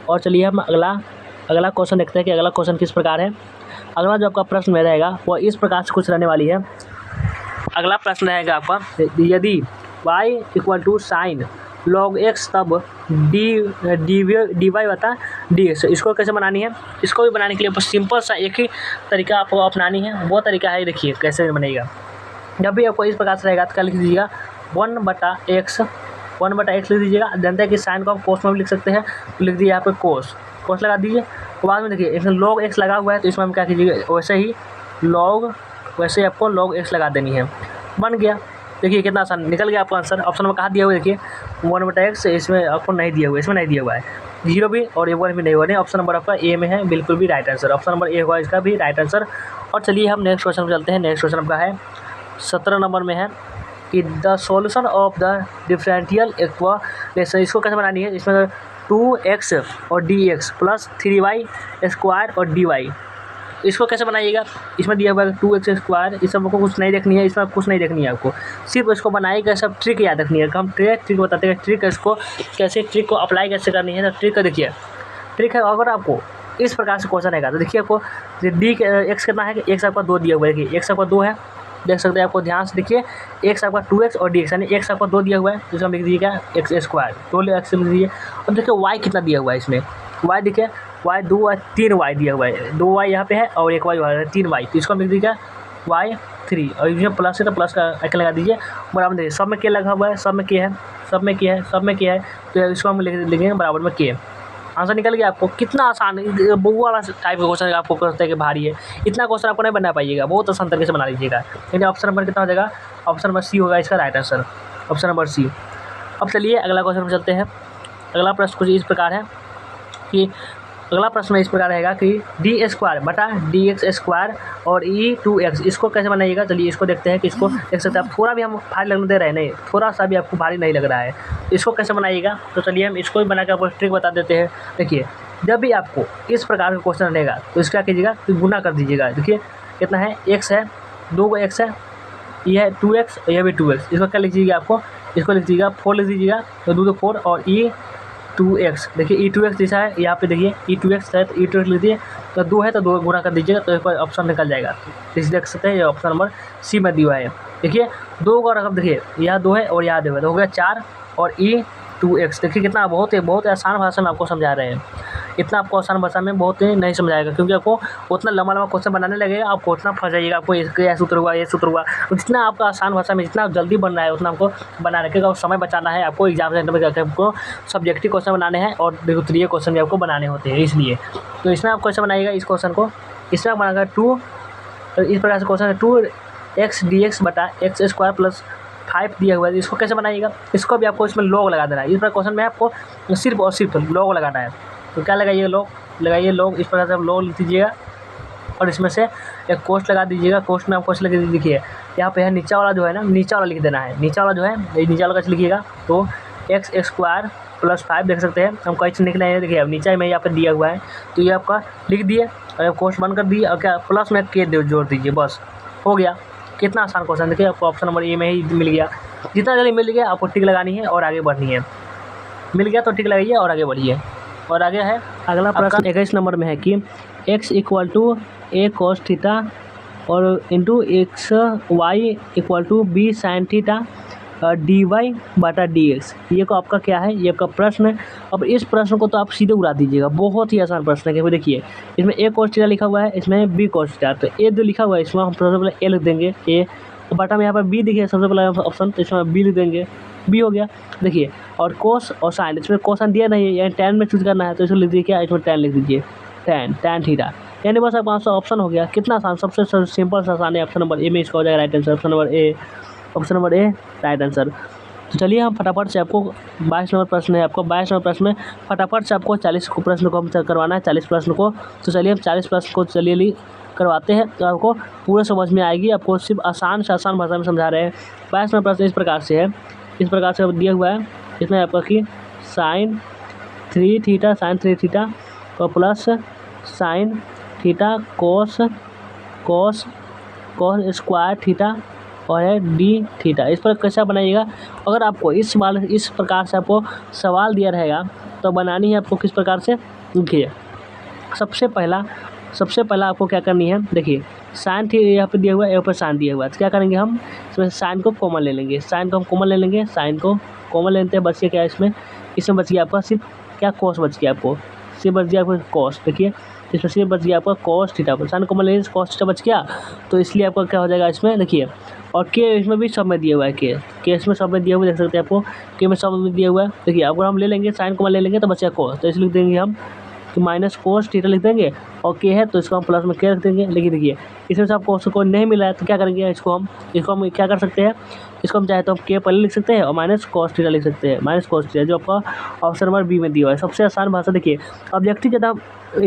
और चलिए हम अगला क्वेश्चन देखते हैं कि अगला क्वेश्चन किस प्रकार है। अगला जो आपका प्रश्न में रहेगा वो इस प्रकार से कुछ रहने वाली है। अगला प्रश्न रहेगा आपका, यदि y = साइन log x तब dy बता dx, इसको कैसे बनानी है। इसको भी बनाने के लिए बस सिंपल सा एक ही तरीका आपको अपनानी है, वो तरीका है देखिए कैसे बनेगा। जब भी आपको इस प्रकार से रहेगा तो क्या लिख दीजिएगा 1/x लिख दीजिएगा। जानते हैं कि साइन को हम कोस में भी लिख सकते हैं, तो लिख दीजिए यहाँ पे कोस लगा दीजिए। तो बाद में देखिए इसमें log x लगा हुआ है तो इसमें हम क्या कीजिएगा वैसे ही आपको log x लगा देनी है, बन गया। देखिए कितना आसान निकल गया आपका आंसर। ऑप्शन में कहाँ दिया हुआ है देखिए 1/x, इसमें आपको नहीं दिया हुआ है, इसमें नहीं दिया हुआ है, 0 भी और 1 भी नहीं हुआ है। ऑप्शन नंबर आपका ए में है, बिल्कुल भी right answer. Option number A हुआ इसका भी राइट आंसर। और चलिए हम नेक्स्ट क्वेश्चन पर चलते हैं। नेक्स्ट क्वेश्चन आपका है 17 नंबर में है कि the solution of the differential equation, इसको कैसे बनानी है। इसमें 2x और dx प्लस 3y स्क्वायर और dy, इसको कैसे बनाइएगा। इसमें दिया हुआ है 2x स्क्वायर, इस सब को कुछ नहीं देखनी है, इसमें कुछ नहीं देखनी है आपको, सिर्फ इसको बनाइएगा, सब ट्रिक याद रखनी है। हम ट्रिक बताते हैं, ट्रिक इसको कैसे, ट्रिक को अप्लाई कैसे करनी है। तो ट्रिक को देखिए, ट्रिक है अगर आपको इस प्रकार से क्वेश्चन है तो देखिए आपको x कितना है कि x आपका 2 दिया हुआ है। देखिए x आपका 2 है, देख सकते हैं आपको ध्यान से देखिए, x आपका 2x और dx यानी x आपका 2 दिया हुआ है, तो इसका लिख दीजिएगा x स्क्वायर, 2x लिख दीजिए। और देखिए y कितना दिया हुआ है इसमें, y देखिए y 2 और 3y दिया हुआ है, 2y यहाँ पे है और 1y वहाँ है, 3y, तो इसको लिख दीजिएगा y3 और इसमें प्लस है तो प्लस का आइकन लगा दीजिए। बराबर देखिए सब में k लगा हुआ है, सब में k है, सब में k है, सब में k है, तो इसको हम लिखेंगे बराबर में k। आंसर निकल गया आपको। कितना आसान बहु वाला टाइप का क्वेश्चन आपको करते हैं कि भारी है, इतना क्वेश्चन आपको नहीं बना पाइएगा, बहुत आसान तरीके से बना लीजिएगा। यानी ऑप्शन नंबर कितना हो जाएगा, ऑप्शन नंबर सी होगा इसका right answer, option number C. अब चलिए अगला क्वेश्चन पर चलते हैं। अगला प्रश्न कुछ इस प्रकार है कि अगला प्रश्न इस प्रकार रहेगा कि डी स्क्वायर बटा डी एक्स स्क्वायर और e2x, इसको कैसे बनाइएगा। चलिए इसको देखते हैं कि इसको देख सकते हैं आप, थोड़ा भी हम भारी लगने दे रहे हैं, नहीं थोड़ा सा भी आपको भारी नहीं लग रहा है, इसको कैसे बनाइएगा। तो चलिए हम इसको भी बना कर आपको ट्रिक बता देते हैं। देखिए जब भी आपको इस प्रकार का क्वेश्चन रहेगा तो इसका कीजिएगा कि गुना कर दीजिएगा। देखिए कितना है, x है, 2 को x है, ये है 2x, यह भी 2x, इसको क्या लिख दीजिएगा आपको, इसको लिख दीजिएगा 4 लिख दीजिएगा, तो 2 तो 4 और e2x, देखिए e2x जैसा है यहाँ पे, देखिए e2x है तो e2x लिख दिए, तो 2 है तो 2 गुना कर दीजिएगा, तो इसका ऑप्शन निकल जाएगा। इस देख सकते हैं ये ऑप्शन नंबर सी में दिया है। देखिए 2 का रकम देखिए यहाँ 2 है और यहाँ 2 है, तो हो गया 4 और e2x। देखिए कितना बहुत आसान भाषा में आपको समझा रहे हैं, इतना आपको आसान भाषा में बहुत ही नहीं समझाएगा, क्योंकि आपको उतना लंबा क्वेश्चन बनाने लगेगा, आपको उतना फंस जाइएगा, आपको ये सूत्र हुआ, ये सूत्र हुआ। जितना आपका आसान भाषा में जितना जल्दी बन रहा है उतना आपको बना रखेगा, और समय बचाना है आपको एग्जाम सेंटर में जाकर आपको सब्जेक्टिव क्वेश्चन बनाने हैं और द्वितीय क्वेश्चन भी आपको बनाने होते हैं, इसलिए तो इसमें आप कैसे बनाइएगा इस क्वेश्चन को। इसमें आप बनाकर 2, इस प्रकार से क्वेश्चन है 2x dx बटा x स्क्वायर प्लस 5 दिया हुआ है, इसको कैसे बनाइएगा। इसको भी आपको इसमें लॉग लगा देना है, इस प्रकार क्वेश्चन में आपको सिर्फ और सिर्फ लॉग लगाना है। तो क्या लगाइए, लॉग लगाइए, लॉग इस प्रकार से आप लॉग लिख दीजिएगा और इसमें से एक कोष्ठ लगा दीजिएगा। कोष्ठ में आप कोष्ठ लगा देखिए यहाँ पे है नीचा वाला जो है ना, नीचा वाला लिख देना है, नीचा वाला जो है ये नीचा वाला कैसे लिखिएगा, तो x स्क्वायर प्लस 5 देख सकते हैं हम कैसे निकले हैं। देखिए अब नीचे में यहाँ पे दिया हुआ है, तो ये आपका लिख दिए और कोष्ठ बंद कर दिए और क्या प्लस में के जोड़ दीजिए, बस हो गया। कितना आसान क्वेश्चन, देखिए आपको ऑप्शन नंबर ए में ही मिल गया। जितना जल्दी मिल गया आपको टिक लगानी है और आगे बढ़नी है, मिल गया तो टिक लगाइए और आगे बढ़िए। और आगे है अगला प्रश्न 21 नंबर में है कि x equal to a cos theta और into x y equal to b sine theta d y बटा डी एक्स, ये को आपका क्या है, ये आपका प्रश्न है। अब इस प्रश्न को तो आप सीधे उड़ा दीजिएगा, बहुत ही आसान प्रश्न है। देखिए इसमें a cos थीटा लिखा हुआ है, इसमें b cos थीटा, तो a जो लिखा हुआ है इसमें हम सबसे पहले a लिख देंगे a, तो बटा में यहाँ पर b दिखिए सबसे पहले ऑप्शन, तो इसमें b लिख देंगे, b हो गया। देखिए और कोस और साइन, इसमें कोसाइन दिया नहीं है, यानी tan में चूज करना है, तो इसको लिख दीजिए क्या, इसमें tan लिख दीजिए, tan थीटा, यानी बस आपका आंसर ऑप्शन हो गया। कितना आसान, सबसे सिंपल सा आसान है, ऑप्शन नंबर ए में इसका हो जाएगा right answer, option number A right answer. तो चलिए हम फटाफट से आपको 22 नंबर प्रश्न है, आपको 22 नंबर प्रश्न में फटाफट से आपको 40 प्रश्न को हम करवाना है, 40 प्रश्न को। तो चलिए हम 40 प्रश्न को चलिए करवाते हैं, तो आपको पूरा समझ में आएगी, आपको सिर्फ आसान से आसान भाषा में समझा रहे हैं। 22 नंबर प्रश्न इस प्रकार से है, इस प्रकार से दिया हुआ है, इसमें आपका कि साइन 3 थीटा और plus sine theta cos square theta और है डी थीटा। इस पर कैसा बनाइएगा। अगर आपको इस प्रकार से आपको सवाल दिया रहेगा तो बनानी है आपको किस प्रकार से, देखिए सबसे पहला आपको क्या करनी है। देखिए साइन थी यहाँ पे दिया हुआ है, यहाँ पर साइन दिया हुआ है, तो क्या करेंगे हम इसमें साइन को कॉमन ले लेंगे, साइन को कॉमन लेते हैं, बच गया क्या इसमें बच गया आपका सिर्फ क्या कोस बच गया, आपको सिर्फ बच गया आपको कोस। देखिए इसमें सिर्फ बच गया आपका कोस थीटा, साइन कॉमन लेंगे कोस थीटा बच गया, तो इसलिए आपका क्या हो जाएगा इसमें। देखिए और के इसमें भी सब में दिया हुआ है, के इसमें सब में दिया हुआ देख सकते हैं आपको, के में सब में दिया हुआ है। देखिए अगर हम ले लेंगे साइन कॉमन ले लेंगे तो बचा कोस, तो इसलिए लिख देंगे हम कि माइनस कोस थीटा लिख देंगे और के है तो इसको हम प्लस में के रख देंगे। लेकिन देखिए इसमें से आपको कोई नहीं मिला है तो क्या करेंगे, इसको हम क्या कर सकते हैं, इसको हम चाहे तो हम के पहले लिख सकते हैं और माइनस कॉस थीटा लिख सकते हैं, माइनस कॉस थीटा जो आपका ऑप्शन नंबर बी में दिया हुआ है। सबसे आसान भाषा देखिए, ऑब्जेक्टिव ज़्यादा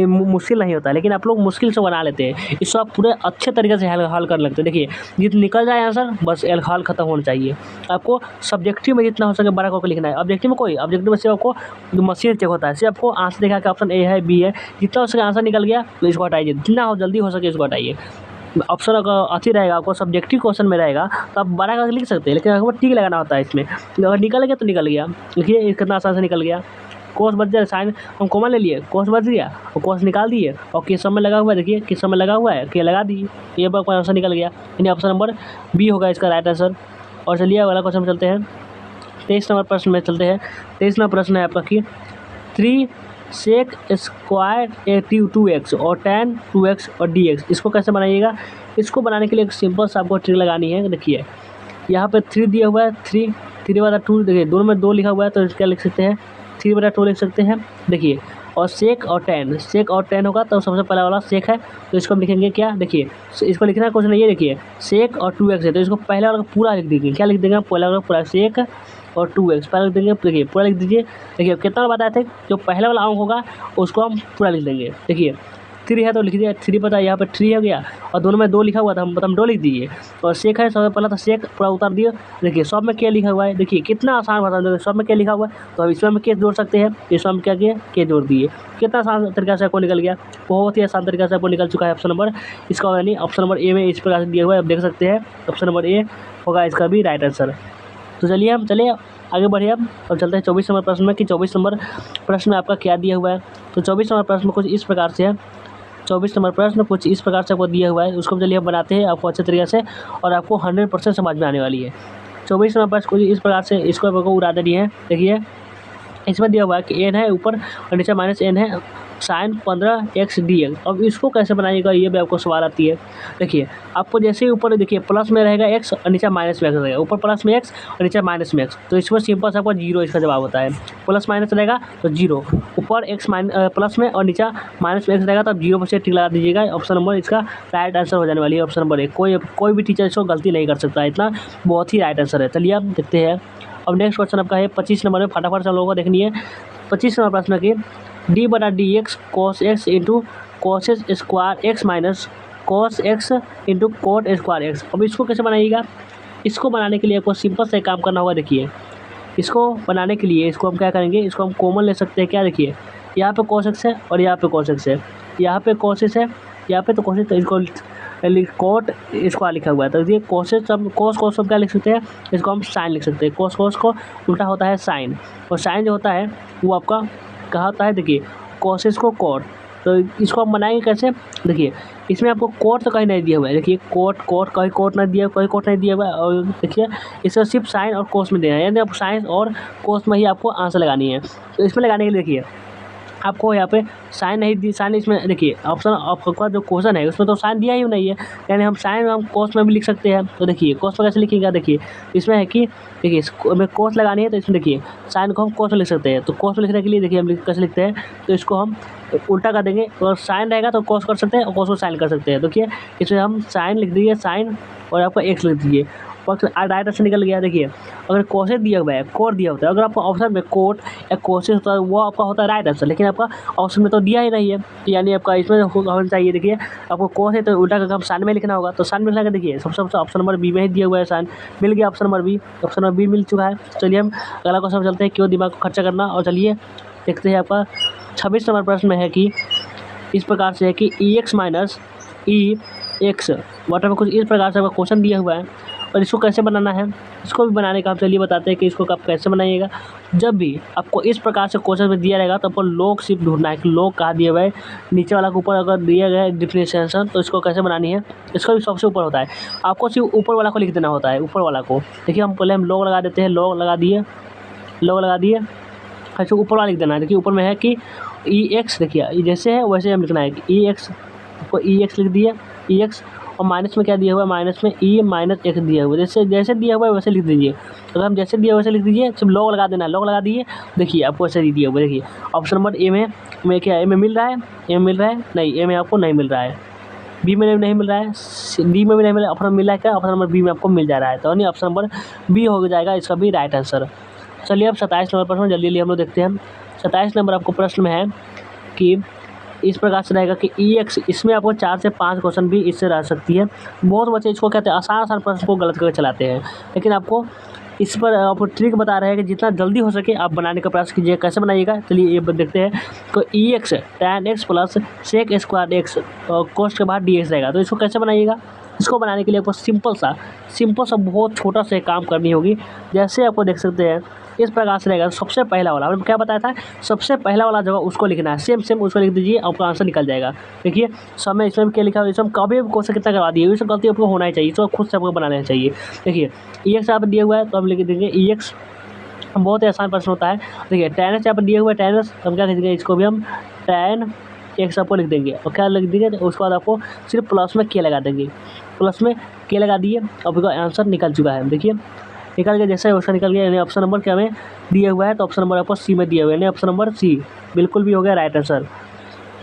मुश्किल नहीं होता, लेकिन आप लोग मुश्किल से बना लेते हैं, इसको आप पूरे अच्छे तरीके से हल कर लगते हैं। देखिए जितना निकल जाए आंसर, बस हल खत्म होना चाहिए। आपको सब्जेक्टिव में जितना हो सके बड़ा करके लिखना है। ऑब्जेक्टिव में सिर्फ आपको मशीन चेक होता है, सिर्फ आपको आंसर देखा कि ऑप्शन ए है बी है, जितना हो सके आंसर निकल गया तो इसको हटाइए, जितना हो जल्दी हो सके इसको हटाइए। ऑप्शन अगर अच्छी रहेगा, आपको सब्जेक्टिव क्वेश्चन में रहेगा तो आप बड़ा करके लिख सकते हैं, लेकिन आपको टिक लगाना होता है इसमें। अगर निकल गया तो निकल गया, देखिए कितना आसान से निकल गया। कोस बच जाए, साइन हम कॉमन ले लिए, कोस बच गया और कोस निकाल दिए और किस समय लगा हुआ है, देखिए किस समय लगा हुआ है, के लगा दिए, ये आपका आंसर निकल गया। यानी ऑप्शन नंबर बी होगा इसका राइट आंसर। और चलिए अगला क्वेश्चन में चलते हैं, 23 नंबर प्रश्न में चलते हैं। 23 नंबर प्रश्न है आपका कि 3 sec स्क्वायर 2x और tan 2x और dx, इसको कैसे बनाइएगा। इसको बनाने के लिए एक सिंपल सा आपको ट्रिक लगानी है। देखिए यहाँ पे 3 दिया हुआ है, 3/2, देखिए दोनों में 2 लिखा हुआ है तो क्या लिख सकते हैं, 3/2 लिख सकते हैं। देखिए और सेक और tan होगा तो सबसे पहला वाला सेक है तो इसको हम लिखेंगे क्या, देखिए इसको लिखना कुछ नहीं है, देखिए सेक और 2x है तो इसको पहले वाला पूरा लिख दीजिए। क्या लिख देंगे, पहला वाला पूरा सेक और 2x पहले लिख देंगे, देखिए पूरा लिख दीजिए। देखिए कितना बताए थे, जो पहले वाला अंक होगा उसको हम पूरा लिख देंगे। देखिए 3 है तो लिख दिया 3, पता है यहाँ पे 3 हो गया और दोनों में 2 लिखा हुआ था, हम 2 लिख दीजिए। और सेक है सबसे पहला तो सेक पूरा उतार दिए। देखिए सब में क्या लिखा हुआ है, देखिए कितना आसान भाषा, सब में क्या लिखा हुआ है तो हम इसमें के जोड़ सकते हैं, इसमें हम क्या किए के जोड़ दिए। कितना आसान तरीका से आपको निकल गया, बहुत ही आसान तरीका से आपको निकल चुका है ऑप्शन नंबर इसका, यानी ऑप्शन नंबर ए में इस प्रकार से दिया हुआ है, आप देख सकते हैं ऑप्शन नंबर ए होगा इसका भी राइट आंसर। तो चलिए हम आगे बढ़िए अब चलते हैं 24 नंबर प्रश्न में कि 24 नंबर प्रश्न में आपका क्या दिया हुआ है। तो 24 नंबर प्रश्न कुछ इस प्रकार से है, 24 नंबर प्रश्न कुछ इस प्रकार से आपको दिया हुआ है, उसको चलिए हम बनाते हैं आपको अच्छे तरीके से और आपको 100% समझ में आने वाली है। 24 नंबर प्रश्न कुछ इस प्रकार से, इसको आपको उड़ा देनी है। देखिए इसमें दिया हुआ है कि n है ऊपर और नीचे -n है, साइन 15x dx। अब इसको कैसे बनाइएगा, ये भी आपको सवाल आती है। देखिए आपको जैसे ही ऊपर देखिए प्लस में रहेगा x और नीचे माइनस में x रहेगा, ऊपर प्लस में x और नीचे माइनस में x, तो इसमें सिंपल सा आपको 0 इसका जवाब होता है। प्लस माइनस रहेगा तो 0, ऊपर x प्लस में और नीचे माइनस में x रहेगा तो आप 0 पर से टिक लगा दीजिएगा। ऑप्शन नंबर इसका राइट आंसर हो जाने वाली है, ऑप्शन नंबर 1। कोई भी टीचर इसको गलती नहीं कर सकता, इतना बहुत ही राइट आंसर है। चलिए आप देखते हैं अब नेक्स्ट क्वेश्चन आपका है 25 नंबर में, फटाफट से हम लोगों को देखनी है। 25 नंबर प्रश्न की d/dx cos x into cos square x minus cos x into coat square x। अब इसको कैसे बनाइएगा, इसको बनाने के लिए आपको सिंपल से काम करना होगा। देखिए इसको बनाने के लिए इसको हम क्या करेंगे, इसको हम कॉमन ले सकते हैं। क्या देखिए यहाँ पे cos x है और यहाँ पे cos x है, यहाँ पे cos x है, यहाँ पे तो cos x, तो इसको कोट स्क्वायर लिखा हुआ है तो ये cos हम क्या लिख सकते हैं, इसको हम साइन लिख सकते हैं। cos को उल्टा होता है साइन, और साइन जो होता है वो आपका कहा होता है, देखिए cos को कोट, तो इसको हम बनाएंगे कैसे। देखिए इसमें आपको कोट तो कहीं नहीं दिया हुआ है, देखिए कहीं कोट नहीं दिया हुआ है, और देखिए इसमें सिर्फ साइन और कोस में देना है, यानी आप साइन और कोस में ही आपको आंसर लगानी है। तो इसमें लगाने के लिए देखिए आपको यहाँ पे साइन नहीं दी, साइन इसमें देखिए ऑप्शन आपका जो क्वेश्चन है उसमें तो साइन दिया ही नहीं है, यानी हम साइन हम कोस में भी लिख सकते हैं। तो देखिए कोस में कैसे लिखिएगा, देखिए इसमें है कि देखिए हमें कोस लगानी है तो इसमें देखिए साइन को हम कोस में लिख सकते हैं। तो कोस में लिखने के लिए देखिए हम कैसे लिखते हैं, तो इसको हम उल्टा कर देंगे, और साइन रहेगा तो कोस कर सकते हैं और कोस को साइन कर सकते हैं। देखिए इसमें हम साइन लिख दीजिए, साइन और आपका एक्स लिख दीजिए, राइट आंसर निकल गया। देखिए अगर कोसेस दिया हुआ है, कोट दिया होता है, अगर आपका ऑप्शन में कोट या कोसेस होता है वो आपका होता है राइट आंसर, लेकिन आपका ऑप्शन में तो दिया ही नहीं है, तो यानी आपका इसमें होना चाहिए। देखिए आपको कोस है तो उल्टा करके हम साइन में लिखना होगा, तो साइन में लिखा, देखिए सबसे ऑप्शन नंबर बी में ही दिया हुआ है साइन, मिल गया ऑप्शन नंबर बी मिल चुका है। चलिए हम अगला क्वेश्चन चलते हैं, क्यों दिमाग को खर्चा करना। और चलिए देखते हैं आपका 26 नंबर प्रश्न में है कि इस प्रकार से है कि EX माइनस EX वाटर में कुछ इस प्रकार से आपका क्वेश्चन दिया हुआ है, और इसको कैसे बनाना है, इसको भी बनाने का हम चलिए बताते हैं कि इसको आप कैसे बनाइएगा। जब भी आपको इस प्रकार से क्वेश्चन में दिया रहेगा तो आपको लॉग सिर्फ ढूंढना है कि लॉग कहाँ दिया हुआ है, नीचे वाला के ऊपर अगर दिया गया है डिफरेंशिएशन तो इसको कैसे बनानी है, इसको भी सबसे ऊपर होता है, आपको सिर्फ ऊपर वाला को लिख देना होता है, ऊपर वाला को। देखिए हम पहले हम लॉग लगा देते हैं, लॉग लगा दिए, ऐसे ऊपर वाला लिख देना है। देखिए ऊपर में है कि EX, देखिए जैसे है वैसे हम लिखना है कि EX, आपको EX लिख दिए, EX और माइनस में क्या दिया हुआ है, माइनस में ई माइनस एक्स दिया हुआ है। जैसे जैसे दिया हुआ है वैसे लिख दीजिए। अगर हम जैसे दिया वैसे लिख दीजिए, सिर्फ लॉग लगा देना है, लॉग लगा दिए। देखिए आपको ऐसे ही दिया हुआ है। देखिए ऑप्शन नंबर ए में क्या, ए में मिल रहा है, ए में मिल रहा है नहीं, ए में आपको नहीं मिल रहा है, बी में नहीं मिल रहा है, डी में भी नहीं मिल रहा है, ऑप्शन मिल रहा है क्या, ऑप्शन नंबर बी में आपको मिल जा रहा है। तो नहीं, ऑप्शन नंबर बी हो जाएगा इसका भी राइट आंसर। चलिए अब 27 नंबर प्रश्न जल्दी जल्दी हम लोग देखते हैं। 27 नंबर आपको प्रश्न में है कि इस प्रकार से रहेगा कि ई एक्स, इसमें आपको 4 से 5 क्वेश्चन भी इससे रह सकती है। बहुत बच्चे इसको कहते हैं आसान आसान प्रश्न को गलत करके चलाते हैं, लेकिन आपको इस पर आपको ट्रिक बता रहे हैं कि जितना जल्दी हो सके आप बनाने का प्रयास कीजिए। कैसे बनाइएगा चलिए ये देखते हैं। तो e x tan x plus sec square x cost के बाद डी एक्स रहेगा। तो इसको कैसे बनाइएगा, इसको बनाने के लिए आपको सिंपल सा बहुत छोटा सा काम करनी होगी। जैसे आपको देख सकते हैं इस प्रकार से रहेगा। सबसे पहला वाला हमने क्या बताया था, सबसे पहला वाला जगह उसको लिखना है, सेम उसको लिख दीजिए, आपका आंसर निकल जाएगा। देखिए सब में इसमें क्या लिखा हुआ है, इसमें कभी भी क्वेश्चन कितना करवा दिए, ये सब गलती आपको होना ही चाहिए, इसको खुद से आपको बनाना चाहिए। देखिए ई एक्स यहाँ पर दिया हुआ है तो हम लिख देंगे ई एक्स, बहुत ही आसान प्रश्न होता है। देखिए tan x यहाँ पर दिया हुआ है, tan x हम क्या लिख देंगे, इसको भी हम tan x आपको लिख देंगे और क्या लिख देंगे, उसके बाद आपको सिर्फ प्लस में के लगा देंगे, प्लस में के लगा दिए, अब आंसर निकल चुका है। देखिए निकल गया, जैसे उसका निकल गया, यानी ऑप्शन नंबर क्या में दिया हुआ है, तो ऑप्शन नंबर आपको सी में दिया हुआ है, यानी ऑप्शन नंबर सी बिल्कुल भी हो गया राइट आंसर।